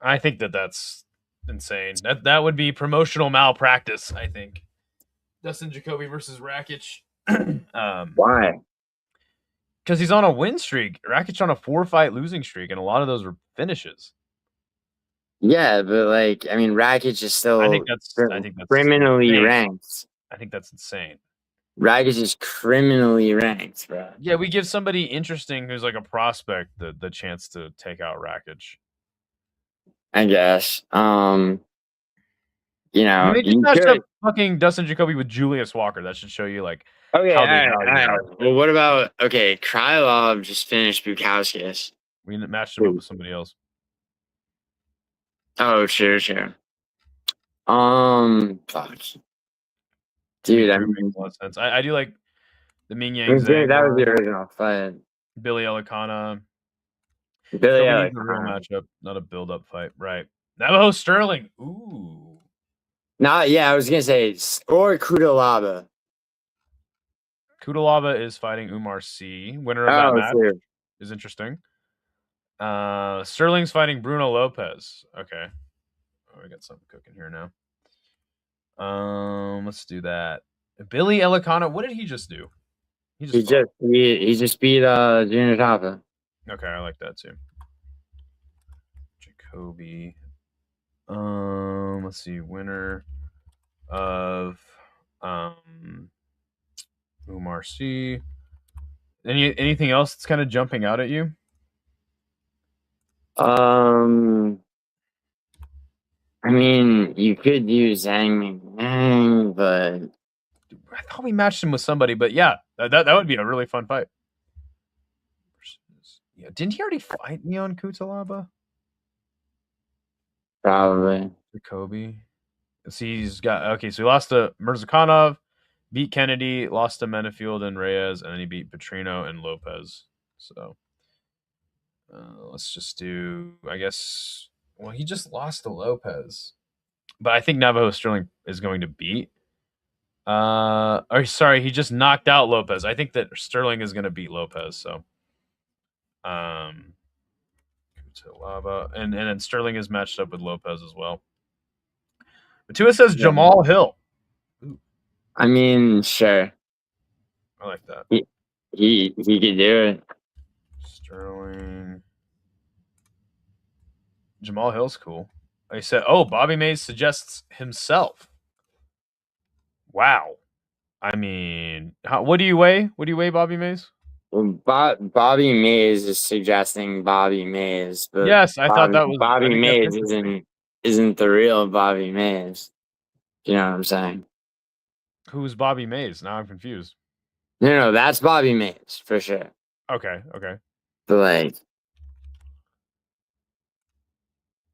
I think that's insane. That would be promotional malpractice, I think. Dustin Jacoby versus Rakic. Why? Because he's on a win streak. Rakic on a 4-fight losing streak, and a lot of those were finishes. Yeah, but Rakic is still I think that's criminally insane. ranked. I think that's insane. Rakic is criminally ranked, bro. Yeah, we give somebody interesting who's like a prospect the chance to take out Rakic. I guess. They just You matched up could. fucking Dustin Jacoby with Julius Walker. That should show you like Okay, how they all value right, it. all right. Well, what about Krylov just finished Bukowskis. We matched him up with somebody else. Oh, sure. Fuck. Dude, Makes a lot of sense. I do like the Ming Yang that Zhang was the one, original fight. Billy Elikana. Billy Kobe Elliott. needs a real matchup, not a build-up fight. Right. Navajo Sterling. Ooh. I was gonna say or Kudalaba. Kudalaba is fighting Umar C. Winner of that Oh, match sure. is interesting. Sterling's fighting Bruno Lopez. Okay. Oh, we got something cooking here now. Let's do that. Billy Elikana. What did he just do? He just beat Junior Tapa. Okay, I like that too. Jacoby. Let's see. Winner of Umar C. Anything else that's kind of jumping out at you? You could use Zhang Ming, but I thought we matched him with somebody, but yeah, that would be a really fun fight. Yeah, didn't he already fight me on Kutalaba? probably. Jacoby. See, he's got okay. So he lost to Mirzakhanov, beat Kennedy, lost to Menafield and Reyes, and then he beat Petrino and Lopez. So let's just do. I guess. Well, he just lost to Lopez, but I think Navajo Sterling is going to beat. Or sorry, he just knocked out Lopez. I think that Sterling is going to beat Lopez. So, Kutalaba, and then Sterling is matched up with Lopez as well. Matua says Jamal Hill. Sure. I like that. He could do it. Sterling. Jamal Hill's cool. I said, oh, Bobby Mays suggests himself. Wow. What do you weigh? What do you weigh, Bobby Mays? Well, Bobby Mays is suggesting Bobby Mays, but yes, I thought that was Bobby Mays isn't the real Bobby Mays. You know what I'm saying? Who's Bobby Mays? Now I'm confused. No, that's Bobby Mays for sure. Okay. But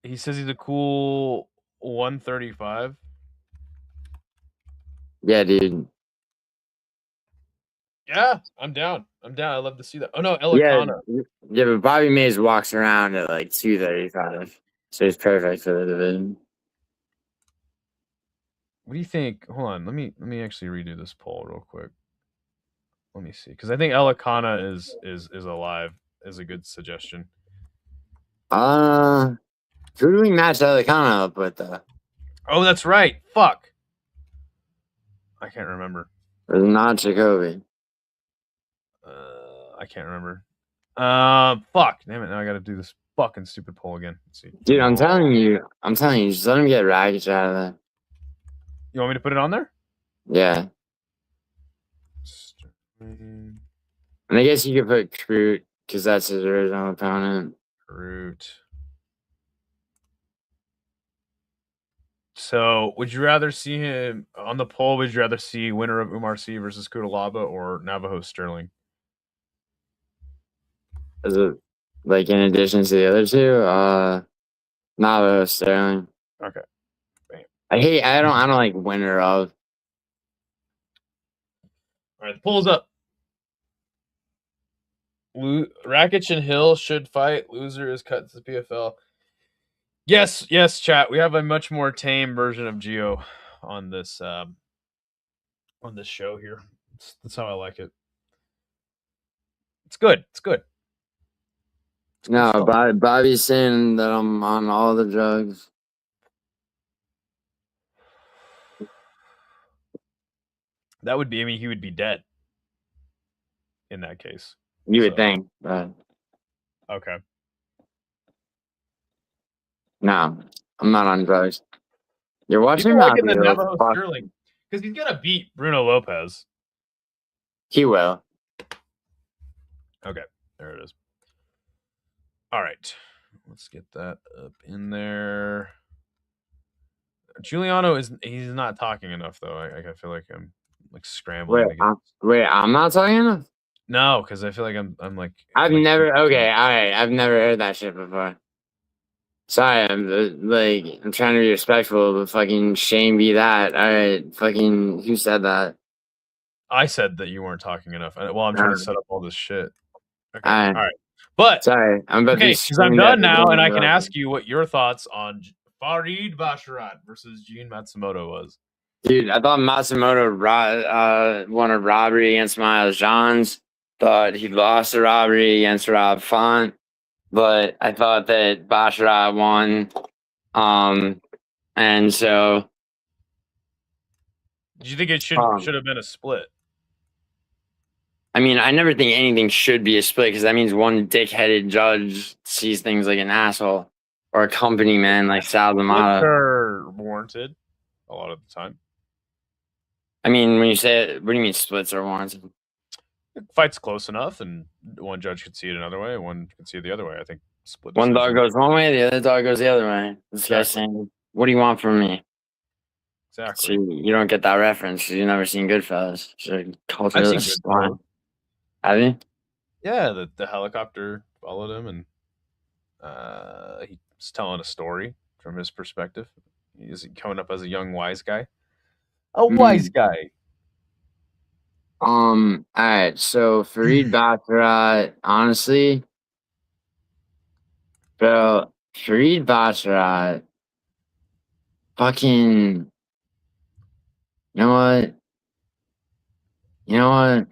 he says he's a cool 135. Yeah, dude. Yeah, I'm down. I love to see that. Oh no, Elikana. Yeah, but Bobby Mays walks around at 235, so he's perfect for the division. What do you think? Hold on, let me actually redo this poll real quick. Let me see, because I think Elikana is alive. Is a good suggestion. Who do we match Elikana up with though? Oh, that's right. Fuck. I can't remember. It's not Jacoby. I can't remember. Fuck. Damn it. Now I got to do this fucking stupid poll again. Let's see. Dude, I'm telling you, just let him get Rakic out of there. You want me to put it on there? Yeah. And I guess you could put Crute because that's his original opponent. Crute. So, would you rather see him on the poll? Would you rather see winner of Umar C versus Kudalaba or Navajo Sterling? Is it like in addition to the other two? Navajo Sterling. Okay. Bam. I don't like winner of. All right, the poll's up. Rakic and Hill should fight. Loser is cut to the PFL. Yes, chat. We have a much more tame version of Geo on this show here. That's how I like it. It's good. It's good. It's No, good stuff. Bobby's saying that I'm on all the drugs. That would be. I mean, he would be dead in that case. You would think, but Okay. no, I'm not on drugs. You're watching People my liking the videos. Navajo Fuck. Sterling because he's gonna beat Bruno Lopez. He will. Okay, there it is. All right, let's get that up in there. Giuliano he's not talking enough though. I feel like I'm like scrambling to get. I'm not talking enough. No, because I feel like I'm like. I've never. Okay, all right. I've never heard that shit before. Sorry, I'm trying to be respectful, but fucking shame be that. All right, fucking who said that? I said that you weren't talking enough. Well, I'm trying to set up all this shit. Okay, All all right. But sorry, I'm about to be because I'm screamed at done now, and I can the ask you what your thoughts on Farid Basharat versus Gene Matsumoto was. dude. I thought Matsumoto won a robbery against Miles Johns. Thought he lost a robbery against Rob Font, but I thought that Basharat won. And so Do you think it should have been a split? I mean, I never think anything should be a split because that means one dickheaded judge sees things like an asshole or a company man like Sal Splits D'Amato. are warranted a lot of the time. I mean, when you say it, what do you mean splits are warranted? The fight's close enough, and one judge could see it another way, one could see it the other way. I think split. One decision. dog goes one way, the other dog goes the other way. This guy's saying, "What do you want from me?" Exactly. So you don't get that reference because you've never seen Goodfellas. So culture I've seen is Goodfellas. Have you? Yeah, the helicopter followed him, and he's telling a story from his perspective. He's coming up as a young wise guy. A wise guy. All right. So Farid Basharat, honestly, bro, Farid Basharat, fucking, you know what? You know what,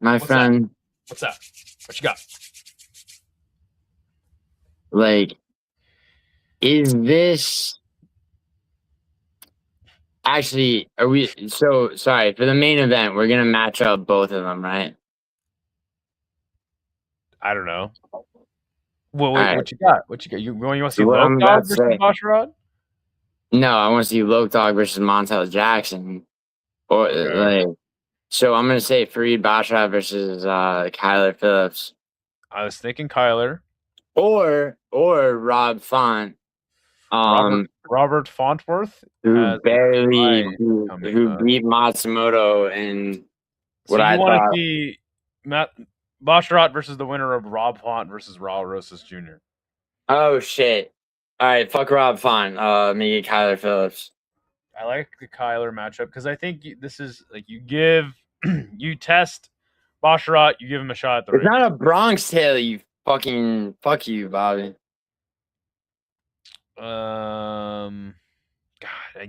my friend? What's that? What you got? Like, is this actually? Are we? So sorry for the main event. We're gonna match up both of them, right? I don't know. Well, right. what you got? What you got? You want to see What I'm Loke about Dog to versus say. Basharat? No, I want to see Loke Dog versus Montel Jackson, or like. So I'm gonna say Farid Basharat versus Kyler Phillips, I was thinking Kyler or Rob Font. Robert Fontworth, who barely coming who up. beat Matsumoto in what So I you want to thought. see Basharat versus the winner of Rob Font versus Raul Rosas Jr. Oh shit! All right, fuck Rob Font. Me Kyler Phillips. I like the Kyler matchup because I think this is like you give you test Basharat, you give him a shot at the It's not a Bronx Tale. You fucking fuck you, Bobby. God,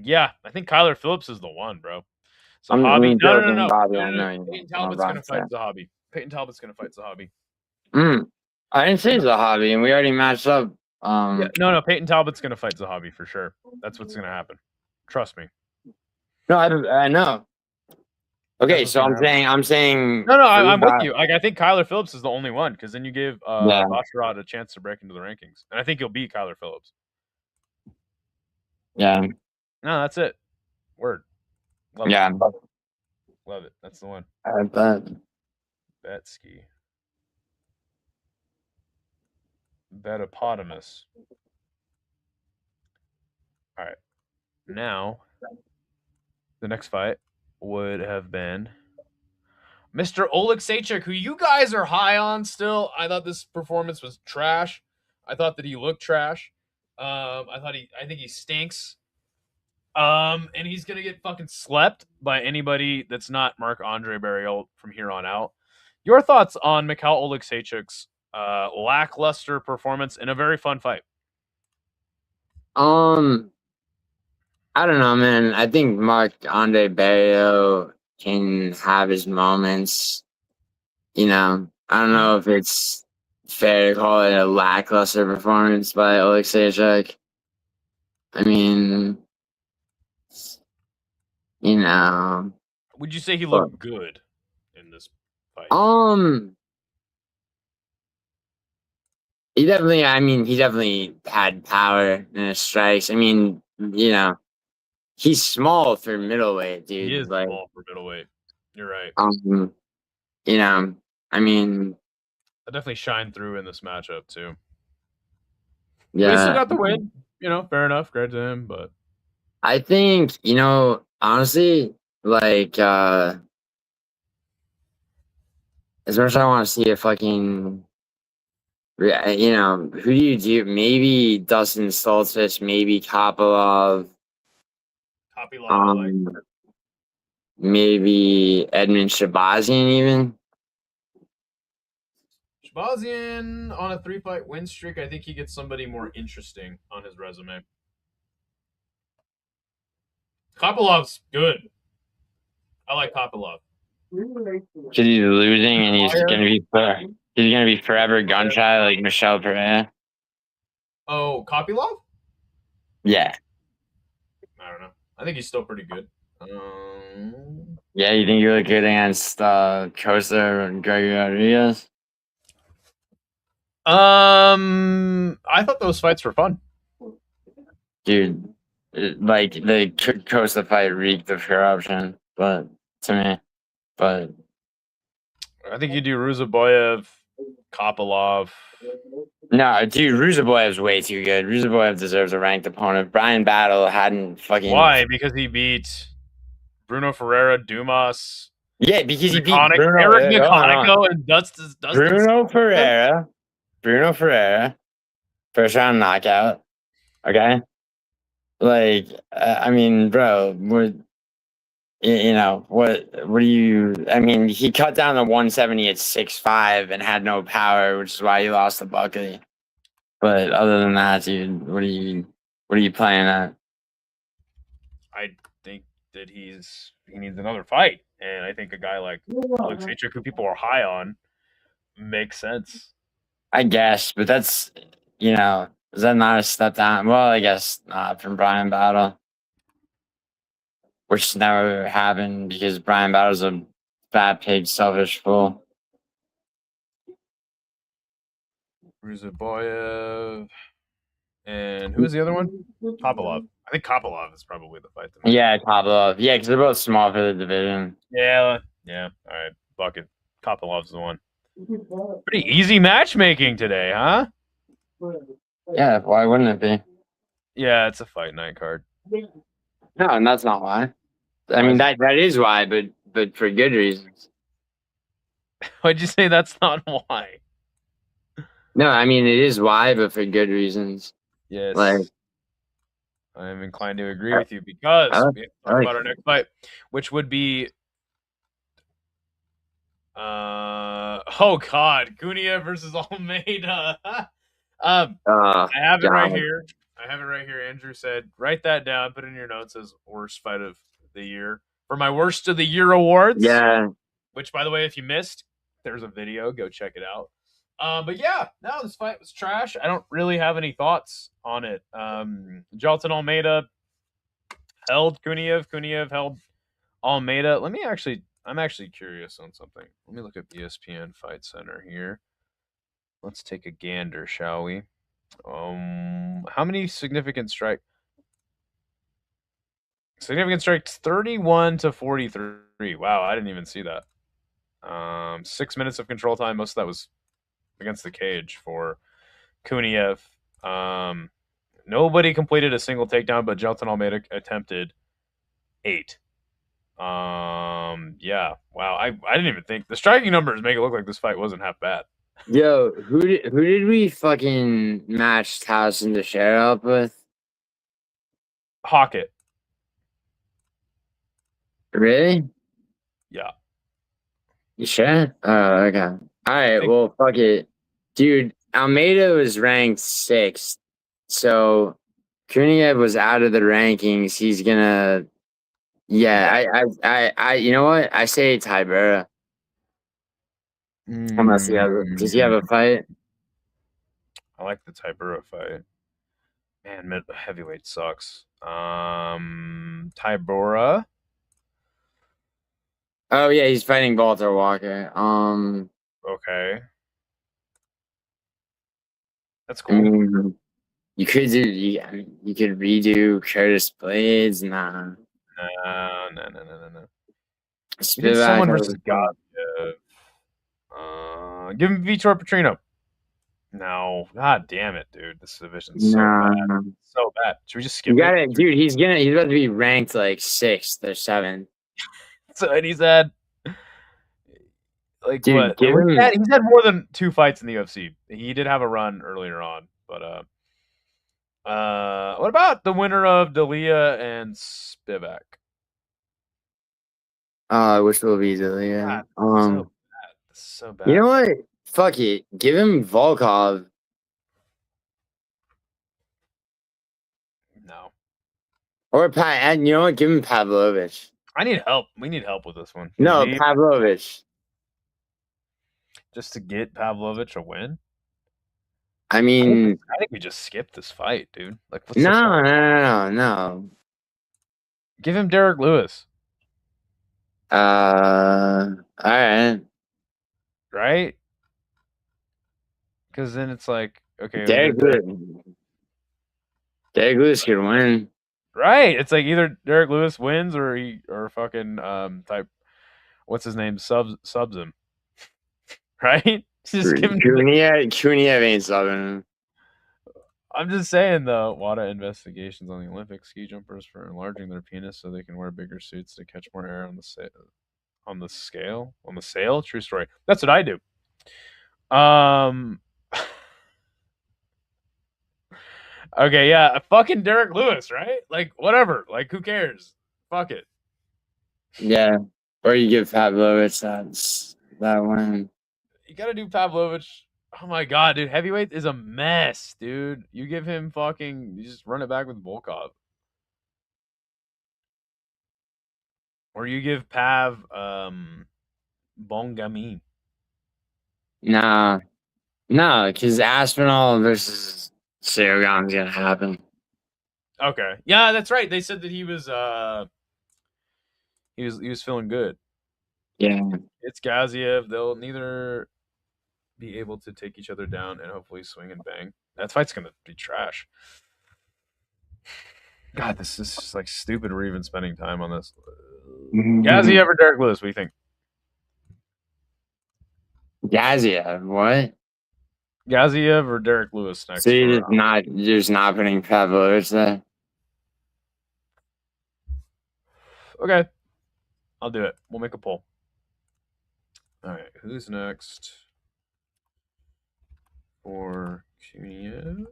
yeah, I think Kyler Phillips is the one, bro. I mean, No. Bobby, I know Peyton Talbot's gonna fight Zahabi. Peyton Talbot's gonna fight Zahabi. I didn't say Zahabi, and we already matched up. No, Peyton Talbot's gonna fight Zahabi for sure. That's what's gonna happen. Trust me. No, I know. Okay, so I'm saying. No, I'm with you. Like, I think Kyler Phillips is the only one because then you give Basharat a chance to break into the rankings, and I think he'll beat Kyler Phillips. Yeah. No, that's it. Word. Love yeah. It. Love it. That's the one. I bet. Betsky. Betopotamus. All right. now the next fight would have been Mr. Oleksiejczuk, who you guys are high on still. I thought this performance was trash. I thought that he looked trash. I think he stinks. And he's gonna get fucking slept by anybody that's not Marc-Andre Barrios from here on out. Your thoughts on Mikhail Oleksiejczuk's lackluster performance in a very fun fight? Um, I don't know, man. I think Marc-Andre Barrio can have his moments. You know, I don't know if it's fair to call it a lackluster performance by Oleksiejczuk. I mean, you know, Would you say he but, looked good in this fight? he definitely had power in his strikes. I mean, you know, he's small for middleweight, dude. He is Like, small for middleweight. You're right. you know, I mean, That definitely shined through in this matchup too. yeah. But he still got the win. You know, fair enough. Great to him, but I think, you know, honestly, like, as much as I want to see a fucking, you know, who do you do? Maybe Dustin Stoltzfus, maybe Kopylov, Kopylov, I like. maybe Edmund Shabazian even. Shabazian on a 3-fight win streak. I think he gets somebody more interesting on his resume. Kopylov's good. I like Kopylov. Because he's losing and he's gonna be forever gun shy like Michelle Pereira. Oh, Kopylov? Yeah. I don't know. I think he's still pretty good. Yeah, you think you look good against Costa and Gregory Rodriguez? I thought those fights were fun. Dude, like the Costa fight reeked of corruption, but to me, but I think you do Ruzaboyev, Kopylov. no, dude, Ruzaboyev's way too good. Ruzaboyev deserves a ranked opponent. Brian Battle hadn't fucking Why? Because he beat Bruno Ferreira, Dumas. Yeah, because he beat Eric Niconico and Dustin. Bruno Ferreira, first round knockout. Okay, like I mean, bro, you know what do you? I mean, he cut down to 170 at 6'5" and had no power, which is why he lost to Buckley. But other than that, dude, what are you playing at? I think that he needs another fight, and I think a guy like Oleksiejczuk, who people are high on, makes sense. I guess, but that's, you know, is that not a step down? Well, I guess not from Brian Battle, which never happened because Brian Battle's a fat pig, selfish fool. Ruzaboyev. And who was the other one? Kopylov. I think Kopylov is probably the fight. Yeah, Kopylov. Yeah, because they're both small for the division. Yeah. All right, bucket. Kopylov's the one. Pretty easy matchmaking today, huh? Yeah, why wouldn't it be? Yeah, it's a fight night card. No, and that's not why. I mean, that is why, but for good reasons. Why'd you say that's not why? No, I mean it is why, but for good reasons. Yes. Like, I'm inclined to agree with you because we have to talk about our next fight, which would be oh god, Cunha versus Almeida. I have it right here. Andrew said, write that down, put it in your notes as worst fight of the year for my worst of the year awards. Yeah. Which, by the way, if you missed, there's a video. Go check it out. But yeah, no, this fight was trash. I don't really have any thoughts on it. Jalton Almeida held Kuniev. Kuniev held Almeida. I'm actually curious on something. Let me look at ESPN Fight Center here. Let's take a gander, shall we? How many significant strikes? Significant strikes 31 to 43. Wow, I didn't even see that. 6 minutes of control time. Most of that was against the cage for Kuniev. Nobody completed a single takedown, but Jelton Almeida attempted 8. Yeah. Wow. I didn't even think the striking numbers make it look like this fight wasn't half bad. Yo, who did we fucking match Towson to share up with? Hawkett. Really? Yeah. You sure? Oh, okay. All right. think- Well, fuck it, dude. Almeida was ranked 6th, so Kuniev was out of the rankings. He's gonna. Yeah, you know what? I say Tybura. Unless he has, does he have a fight? I like the Tybura fight. Man, heavyweight sucks. Tybura. Oh yeah, he's fighting Walter Walker. Okay. That's I cool. mean, you could do you could redo Curtis Blades. Nah, No. We did Spivak someone has versus God. Give him Vitor Petrino. No, god damn it, dude. This division's so nah. bad. So bad. Should we just You skip got it? it, dude. He's about to be ranked like 6th or 7th. So, and he's had like Dude, what? give him. He's had more than 2 fights in the UFC. He did have a run earlier on, but what about the winner of Dalia and Spivak? Which will be Delia. God, so bad. You know what? Fuck it. Give him Volkov. No. Or Pat. And you know what? Give him Pavlovich. I need help. We need help with this one. No, Pavlovich. Just to get Pavlovich a win? I mean, I think we just skipped this fight, dude. Like, what's no, the point? no. Give him Derek Lewis. All right. Right? Because then it's like, okay. Derek Lewis could win. Right. It's like either Derek Lewis wins or fucking type what's his name subs him. Right? Just give him Kuniev ain't subbing him. I'm just saying though, WADA investigations on the Olympic ski jumpers for enlarging their penis so they can wear bigger suits to catch more air on the sail. True story. That's what I do. Okay, yeah, fucking Derek Lewis, right? Like whatever. Like who cares? Fuck it. Yeah. Or you give Pavlovich that one. You gotta do Pavlovich. Oh my god, dude. Heavyweight is a mess, dude. You give him you just run it back with Volkov. Or you give Pav Bongami. Nah. No, because Aspinall versus Saragon's gonna happen. Okay. Yeah, that's right. They said that he was feeling good. Yeah. It's Gaziev. They'll neither be able to take each other down and hopefully swing and bang. That fight's gonna be trash. God, this is just like stupid. We're even spending time on this. Gaziev or Derek Lewis? What do you think? Gaziev, what? Gaziev or Derek Lewis next? So you're just not putting Pavlovich there? Okay, I'll do it. We'll make a poll. All right, who's next for Kuniev?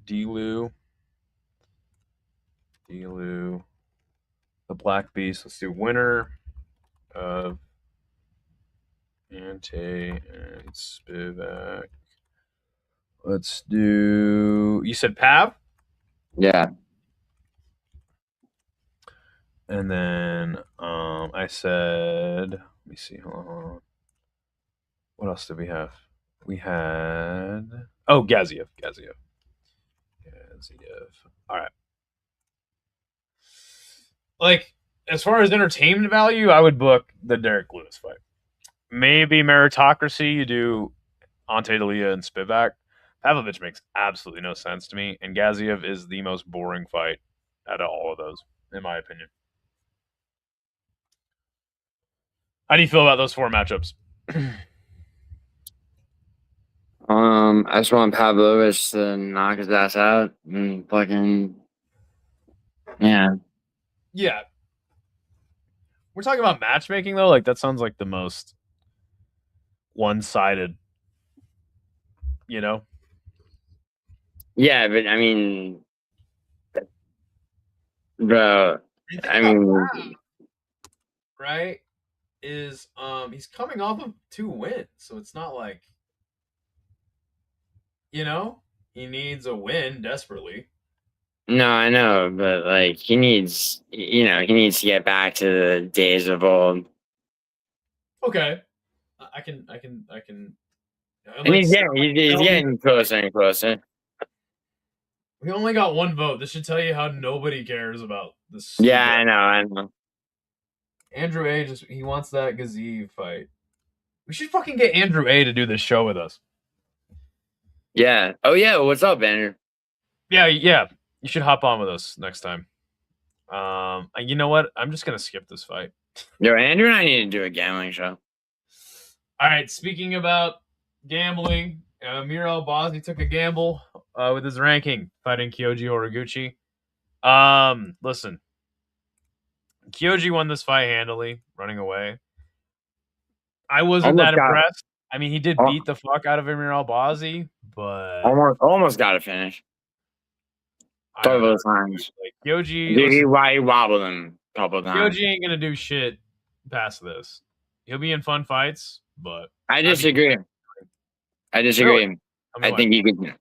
Delu, the Black Beast. Let's do winner of Ante and Spivak. Let's do. You said Pav? Yeah. And then I said, let me see. Hold on. What else did we have? We had Gaziev. All right. Like as far as entertainment value, I would book the Derek Lewis fight. Maybe meritocracy. You do Ante Dalia and Spivak. Pavlovich makes absolutely no sense to me, and Gaziev is the most boring fight out of all of those, in my opinion. How do you feel about those 4 matchups? I just want Pavlovich to knock his ass out and fucking yeah. Yeah. We're talking about matchmaking though. Like that sounds like the most one-sided. You know. Yeah, but I mean, bro. You think I about mean, right? Is he's coming off of 2 wins, so it's not like he needs a win desperately. no, I know, but like he needs, he needs to get back to the days of old. Okay, I can. And Like, he's getting closer and closer. we only got one vote. This should tell you how nobody cares about this. Yeah, I know. Andrew A. He wants that Gazeev fight. We should fucking get Andrew A. to do this show with us. Yeah. Oh yeah. What's up, Andrew? Yeah. You should hop on with us next time. You know what? I'm just gonna skip this fight. Yo, Andrew and I need to do a gambling show. All right. Speaking about gambling, Amir Albazi took a gamble with his ranking, fighting Kyoji Horiguchi. Listen, Kyoji won this fight handily, running away. I wasn't that impressed. I mean, he did beat the fuck out of Amir Albazi, but almost got to finish. Couple of times. Like, Kyoji, he wobbled him a couple of times. Kyoji ain't gonna do shit past this. He'll be in fun fights, but I disagree. Really? I think he could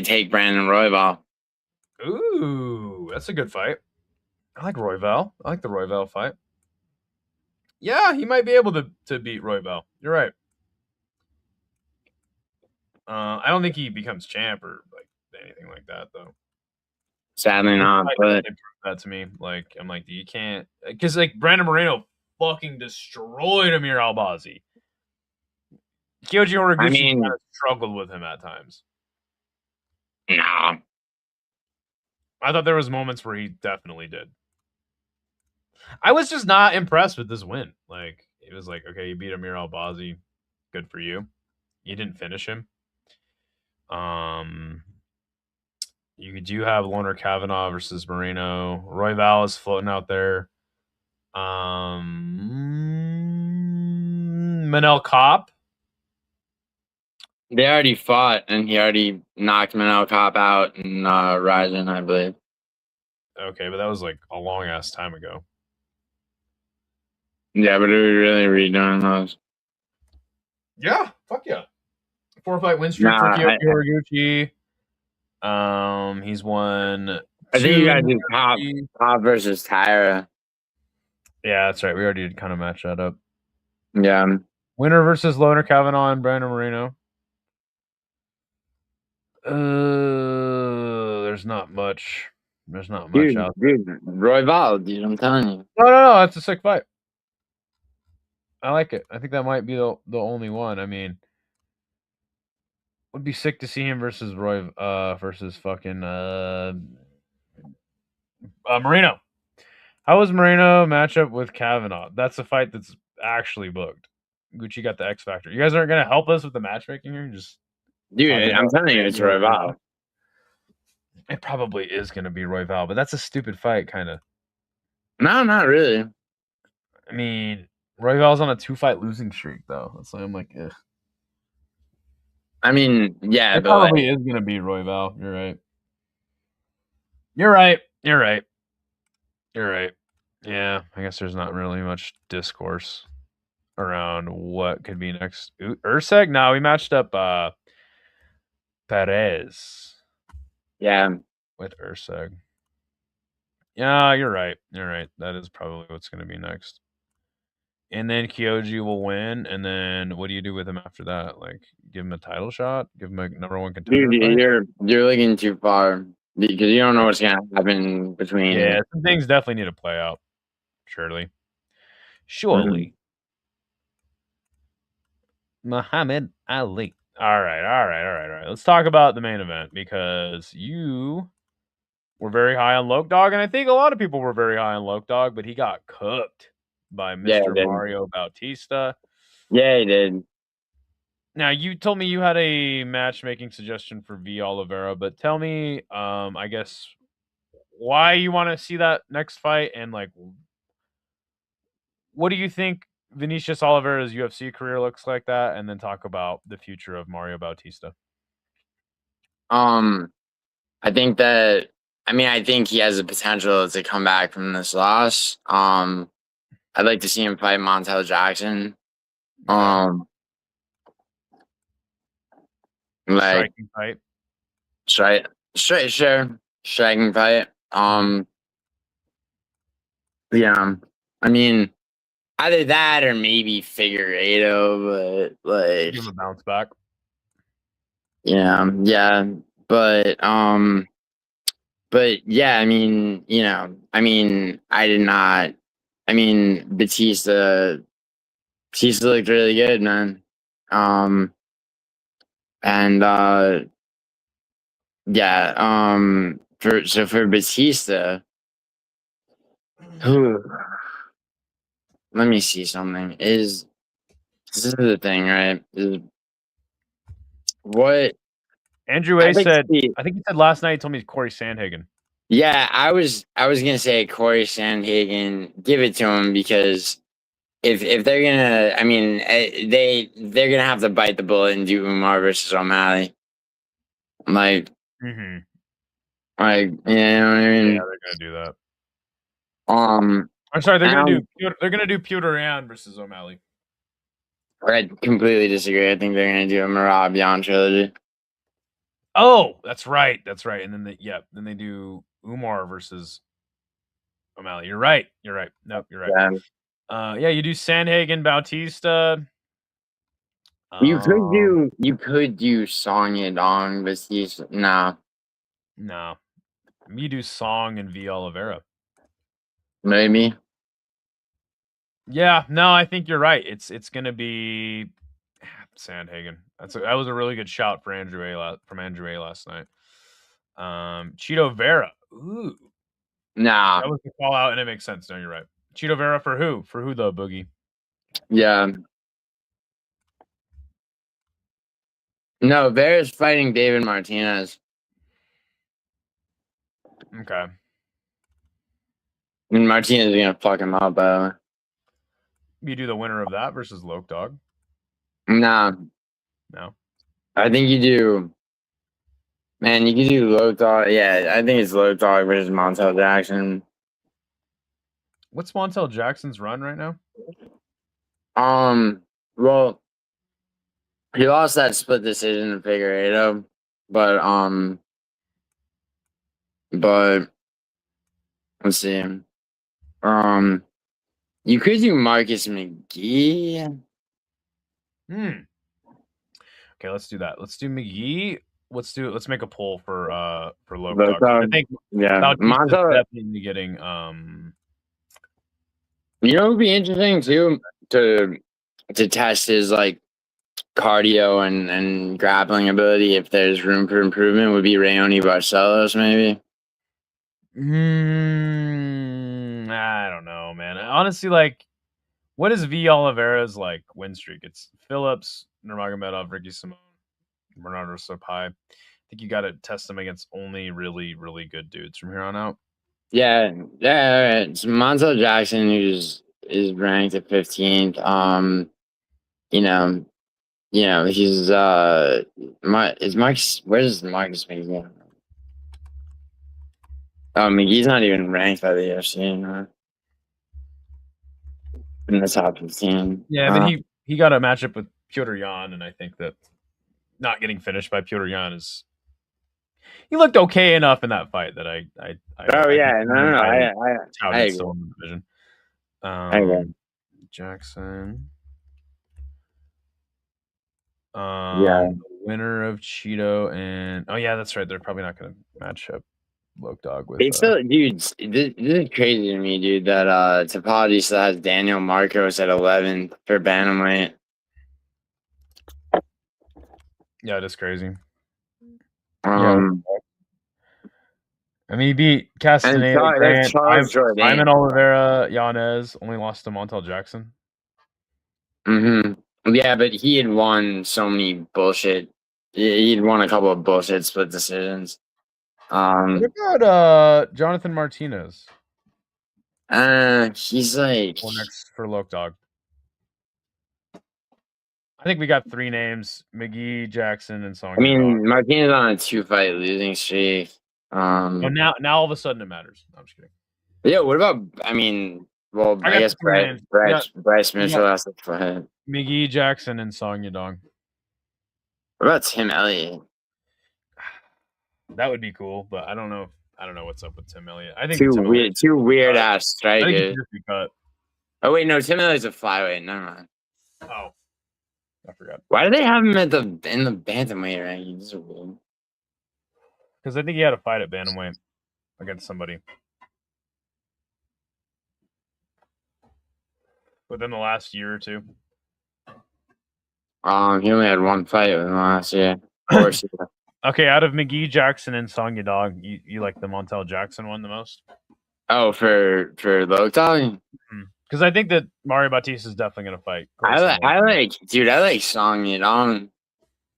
take Brandon Royval. Ooh, that's a good fight. I like Royval. I like the Royval fight. Yeah, he might be able to beat Royval. You're right. I don't think he becomes champ or like anything like that though. Sadly not, but they proved that to me. Like I'm like, you can't, because like Brandon Moreno fucking destroyed Amir Albazi. Kyoji Horiguchi kind of struggled with him at times. No. I thought there was moments where he definitely did. I was just not impressed with this win. Like, it was like, okay, you beat Amir Albazi. Good for you. You didn't finish him. You do have Loner Kavanaugh versus Moreno. Royval is floating out there. Manel Kopp. They already fought, and he already knocked Manel Kopp out in Ryzen, I believe. Okay, but that was like a long ass time ago. Yeah, but are we really redoing those? Yeah, fuck yeah. 4-fight win streak for Kyoji Horiguchi. He's won. I think you gotta do Kopp versus Tyra. Yeah, that's right. We already kind of matched that up. Yeah. Winner versus Loner Kavanaugh and Brandon Moreno. There's not much. There's not much out there. Dude, Royval, dude, I'm telling you. No, that's a sick fight. I like it. I think that might be the only one. I mean, would be sick to see him versus versus fucking Moreno. How was Moreno matchup with Kavanaugh? That's a fight that's actually booked. Gucci got the X Factor. You guys aren't gonna help us with the matchmaking here? Dude, I'm telling you, it's Royval. It probably is gonna be Royval, but that's a stupid fight, kind of. No, not really. I mean, Royval's on a 2-fight losing streak, though. That's why I'm like, ugh. I mean, yeah, it probably is gonna be Royval. You're right. You're right. Yeah, I guess there's not really much discourse around what could be next. Urseg? No, we matched up Perez. Yeah. With Urseg. Yeah, you're right. That is probably what's going to be next. And then Kyoji will win. And then what do you do with him after that? Like, give him a title shot? Give him a number one contender? Dude, you're looking too far because you don't know what's going to happen between. Yeah, some things definitely need to play out. Surely. Muhammad Ali. All right. Let's talk about the main event because you were very high on Loke Dog, and I think a lot of people were very high on Loke Dog, but he got cooked by Mr. Mario Bautista. Yeah, he did. Now you told me you had a matchmaking suggestion for V Oliveira, but tell me, I guess why you want to see that next fight, and like, what do you think Vinicius Oliveira's UFC career looks like that, and then talk about the future of Mario Bautista. I think that I think he has the potential to come back from this loss. I'd like to see him fight Montel Jackson. Okay. Like Striking fight. striking fight. Yeah. I mean, either that or maybe Figueiredo, but like, Give him a bounce back. yeah, but yeah, I mean, I did not. Batista looked really good, man. And yeah, for Batista, who, let me see something. This is the thing, right? What Andrew I'd A like to said, see. I think he said last night, he told me Corey Sandhagen. Yeah, I was gonna say Corey Sandhagen, give it to him, because if they're gonna, they're gonna have to bite the bullet and do Umar versus O'Malley. Like, Mm-hmm. you know what I Yeah, mean? they're gonna do that. Um, I'm sorry, they're and gonna do Petr Yan versus O'Malley. I completely disagree. I think they're gonna do a Merab Yan trilogy. Oh, that's right. And then then they do Umar versus O'Malley. You're right. Nope, you're right. Yeah. You do Sandhagen, Bautista. You could do Song Yadong, but he's nah. No. You do Song and V Oliveira. Maybe. Yeah, no, I think you're right. It's gonna be Sandhagen. That was a really good shout for Andrew A last night. Cheeto Vera. Ooh. Nah. That was the call out, and it makes sense. No, you're right. Cheeto Vera for who? For who though, Boogie? Yeah. No, Vera's fighting David Martinez. Okay. And Martinez is gonna fuck him up, by the way. You do the winner of that versus Loke Dog? Nah. No. I think you do. Man, you can do Low Dog. Yeah, I think it's Low Dog versus Montel Jackson. What's Montel Jackson's run right now? Well, he lost that split decision to Figueiredo, but let's see. You could do Marcus McGee. Okay, let's do that. Let's do McGee. Let's make a poll for Loke Low Dog. I Dog. think Yeah, Bautista's Montel. definitely getting You know, it would be interesting too to test his like cardio and grappling ability. If there's room for improvement, would be Rayoni Barcelos, maybe. I don't know, man. Honestly, like, what is V Oliveira's like win streak? It's Phillips, Nurmagomedov, Ricky Simone, Bernardo Sopai. I think you got to test them against only really, really good dudes from here on out. Yeah. All right. So Montel Jackson, is ranked at 15th. He's is Mike's, where's Marcus McGee? Oh, McGee's not even ranked by the UFC in the top 15. Yeah, but he got a matchup with Petr Yan, and I think that not getting finished by Petr Yan is. He looked okay enough in that fight that I touted still in the division. I agree. Jackson. Yeah. Winner of Cheeto and that's right. They're probably not going to match up Loke Dog with. Dude, this is crazy to me, dude. That Tapati still has Daniel Marcos at 11 for bantamweight. Yeah, it is crazy. Yeah. I mean, he beat Castaneda, Grant, Iman Oliveira, Yanez. Only lost to Montel Jackson. Mm-hmm. Yeah, but he had won so many bullshit. He'd won a couple of bullshit split decisions. What about Jonathan Martinez? He's like, Or next for Loke Dog. I think we got 3 names: McGee, Jackson, and Song I Yadong. mean, Martinez on a 2-fight losing streak. Oh, now all of a sudden it matters. No, I'm just kidding. Yeah, what about? I mean, well, I got guess the 3 names. Bryce Mitchell has to fight. McGee, Jackson, and Song Yadong. What about Tim Elliott? That would be cool, but I don't know. I don't know what's up with Tim Elliott. I think Two weird ass I think he strikers. should just be cut. Oh wait, no, Tim Elliott's a flyweight. Never mind. Oh, I forgot. Why do they have him in the bantamweight rankings? This is weird. Because I think he had a fight at bantamweight against somebody within the last year or 2. He only had 1 fight with him last year. Of course. Okay, out of McGee, Jackson, and Song Yadong, you like the Montel Jackson one the most? Oh, for Loke Dog? Because I think that Mario Bautista is definitely going to fight. I like Song Yadong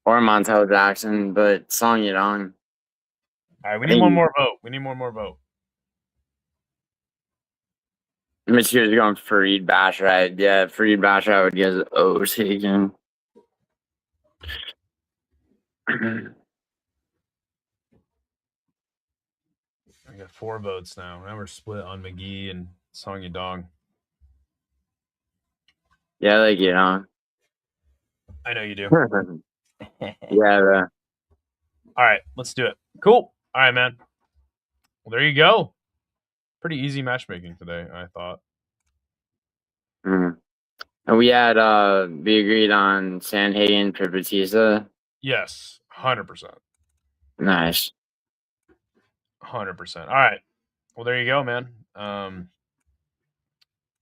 or Montel Jackson, but Song Yadong. All right, we need one more vote. We need one more vote. Michigan's going Fareed Basharat. Yeah, Fareed Basharat would get his O taken. I got 4 votes now. Now we're split on McGee and Song Yadong. Yeah, I like Yadong. I know you do. Yeah. All right, let's do it. Cool. All right, man. Well, there you go. Pretty easy matchmaking today, I thought. And we had we agreed on Sandhagen for Batista. Yes, 100%. Nice. 100%. All right. Well, there you go, man.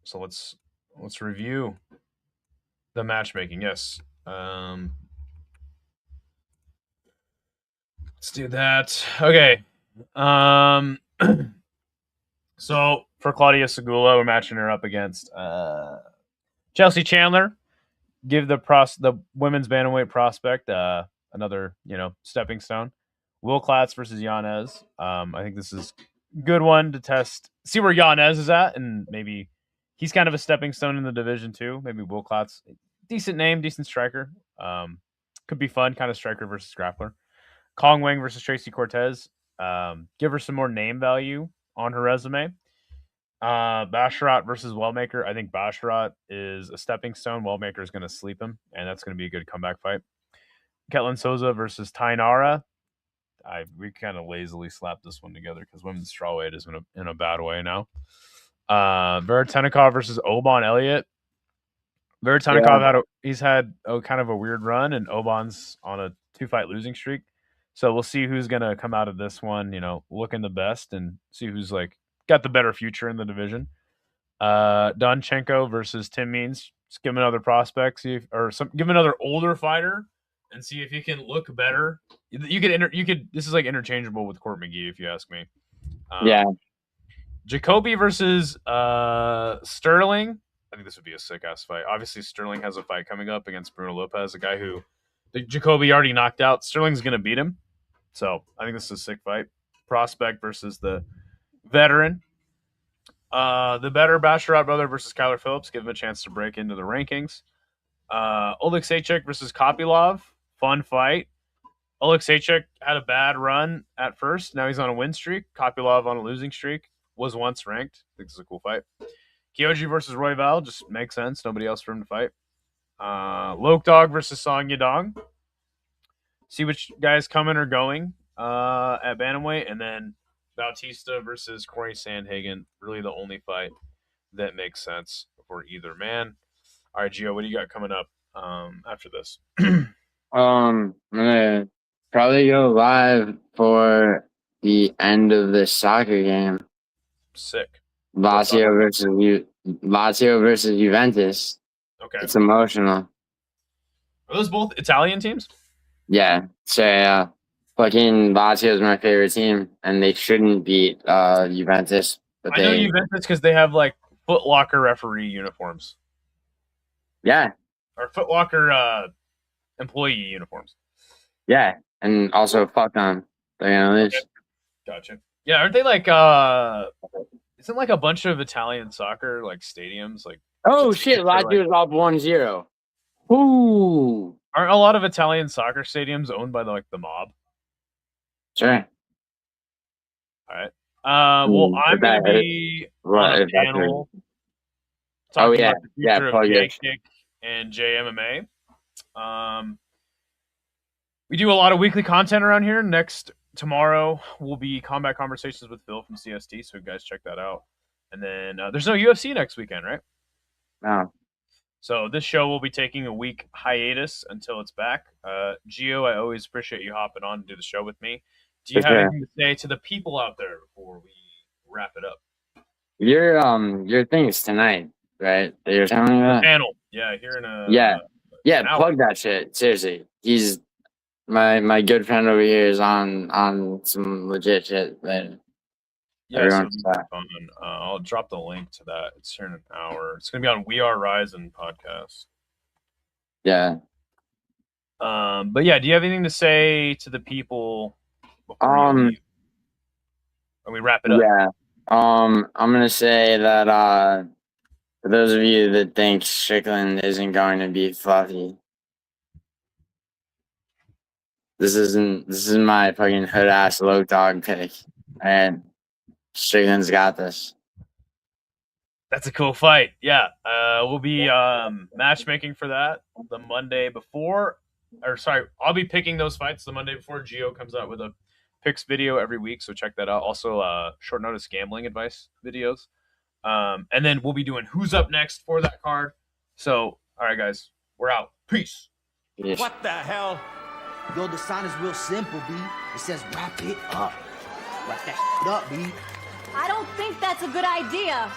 So let's review the matchmaking. Yes. Let's do that. Okay. So for Claudia Segula, we're matching her up against Chelsea Chandler. Give the women's bantamweight prospect another stepping stone. Will Klatz versus Yanez. I think this is a good one to test. See where Yanez is at, and maybe he's kind of a stepping stone in the division too. Maybe Will Klatz, decent name, decent striker. Could be fun, kind of striker versus grappler. Kong Wang versus Tracy Cortez. Give her some more name value on her resume. Basharat versus Wellmaker. I think Basharat is a stepping stone. Wellmaker is going to sleep him, and that's going to be a good comeback fight. Ketlin Souza versus Tainara. We kind of lazily slapped this one together because women's strawweight is in a bad way now. Veretenikov versus Oban Elliott. Veretenikov he's had kind of a weird run, and Oban's on a 2-fight losing streak. So we'll see who's going to come out of this one, looking the best, and see who's got the better future in the division. Donchenko versus Tim Means. Just give him another prospect, give him another older fighter, and see if he can look better. You could. This is interchangeable with Court McGee, if you ask me. Jacoby versus Sterling. I think this would be a sick ass fight. Obviously, Sterling has a fight coming up against Bruno Lopez, a guy who Jacoby already knocked out. Sterling's going to beat him. So I think this is a sick fight. Prospect versus the veteran. The better Basharat brother versus Kyler Phillips. Give him a chance to break into the rankings. Oleksiejczuk versus Kopylov. Fun fight. Oleksiejczuk had a bad run at first. Now he's on a win streak. Kopylov on a losing streak. Was once ranked. I think this is a cool fight. Kyoji versus Royval. Just makes sense. Nobody else for him to fight. Loke Dog versus Song Yadong. See which guys coming or going at bantamweight. And then Bautista versus Corey Sandhagen. Really the only fight that makes sense for either man. All right, Gio, what do you got coming up after this? I'm gonna probably go live for the end of the soccer game. Sick. Lazio versus Juventus. Okay. It's emotional. Are those both Italian teams? Yeah. So fucking Lazio is my favorite team, and they shouldn't beat Juventus. But I know Juventus because they have Foot Locker referee uniforms. Yeah. or Foot Locker employee uniforms. Yeah, and also fuck them. They're gonna lose. Okay. Gotcha. Yeah, aren't they like isn't like a bunch of Italian soccer like stadiums like Oh shit, Lazio's up 1-0. Ooh. aren't a lot of Italian soccer stadiums owned by the mob? Sure. All right. Well, I'm gonna be on a panel talking about the future of J-Kick and JMMA. We do a lot of weekly content around here. Tomorrow will be Combat Conversations with Phil from CST, so guys check that out. And then there's no UFC next weekend, right? No. So this show will be taking a week hiatus until it's back. Gio, I always appreciate you hopping on to do the show with me. Do you have anything to say to the people out there before we wrap it up? Your thing is tonight, right? You're telling me that? Panel. Yeah, here in a plug that shit. Seriously. He's my good friend over here is on some legit shit, man. Yeah, I'll drop the link to that. It's here in an hour. It's gonna be on We Are Rising podcast. Yeah. But yeah, do you have anything to say to the people before you leave? And we wrap it up. Yeah. I'm gonna say that for those of you that think Strickland isn't going to be fluffy, this isn't my fucking hood ass low dog pick. And Strickland's got this. That's a cool fight. Yeah. We'll be matchmaking for that the Monday before. I'll be picking those fights the Monday before. Gio comes out with a picks video every week, so check that out. Also, short notice gambling advice videos. And then we'll be doing who's up next for that card. So, all right, guys, we're out. Peace. Yes. What the hell? Yo, the sign is real simple, B. It says wrap it up. Wrap that up, B. I don't think that's a good idea.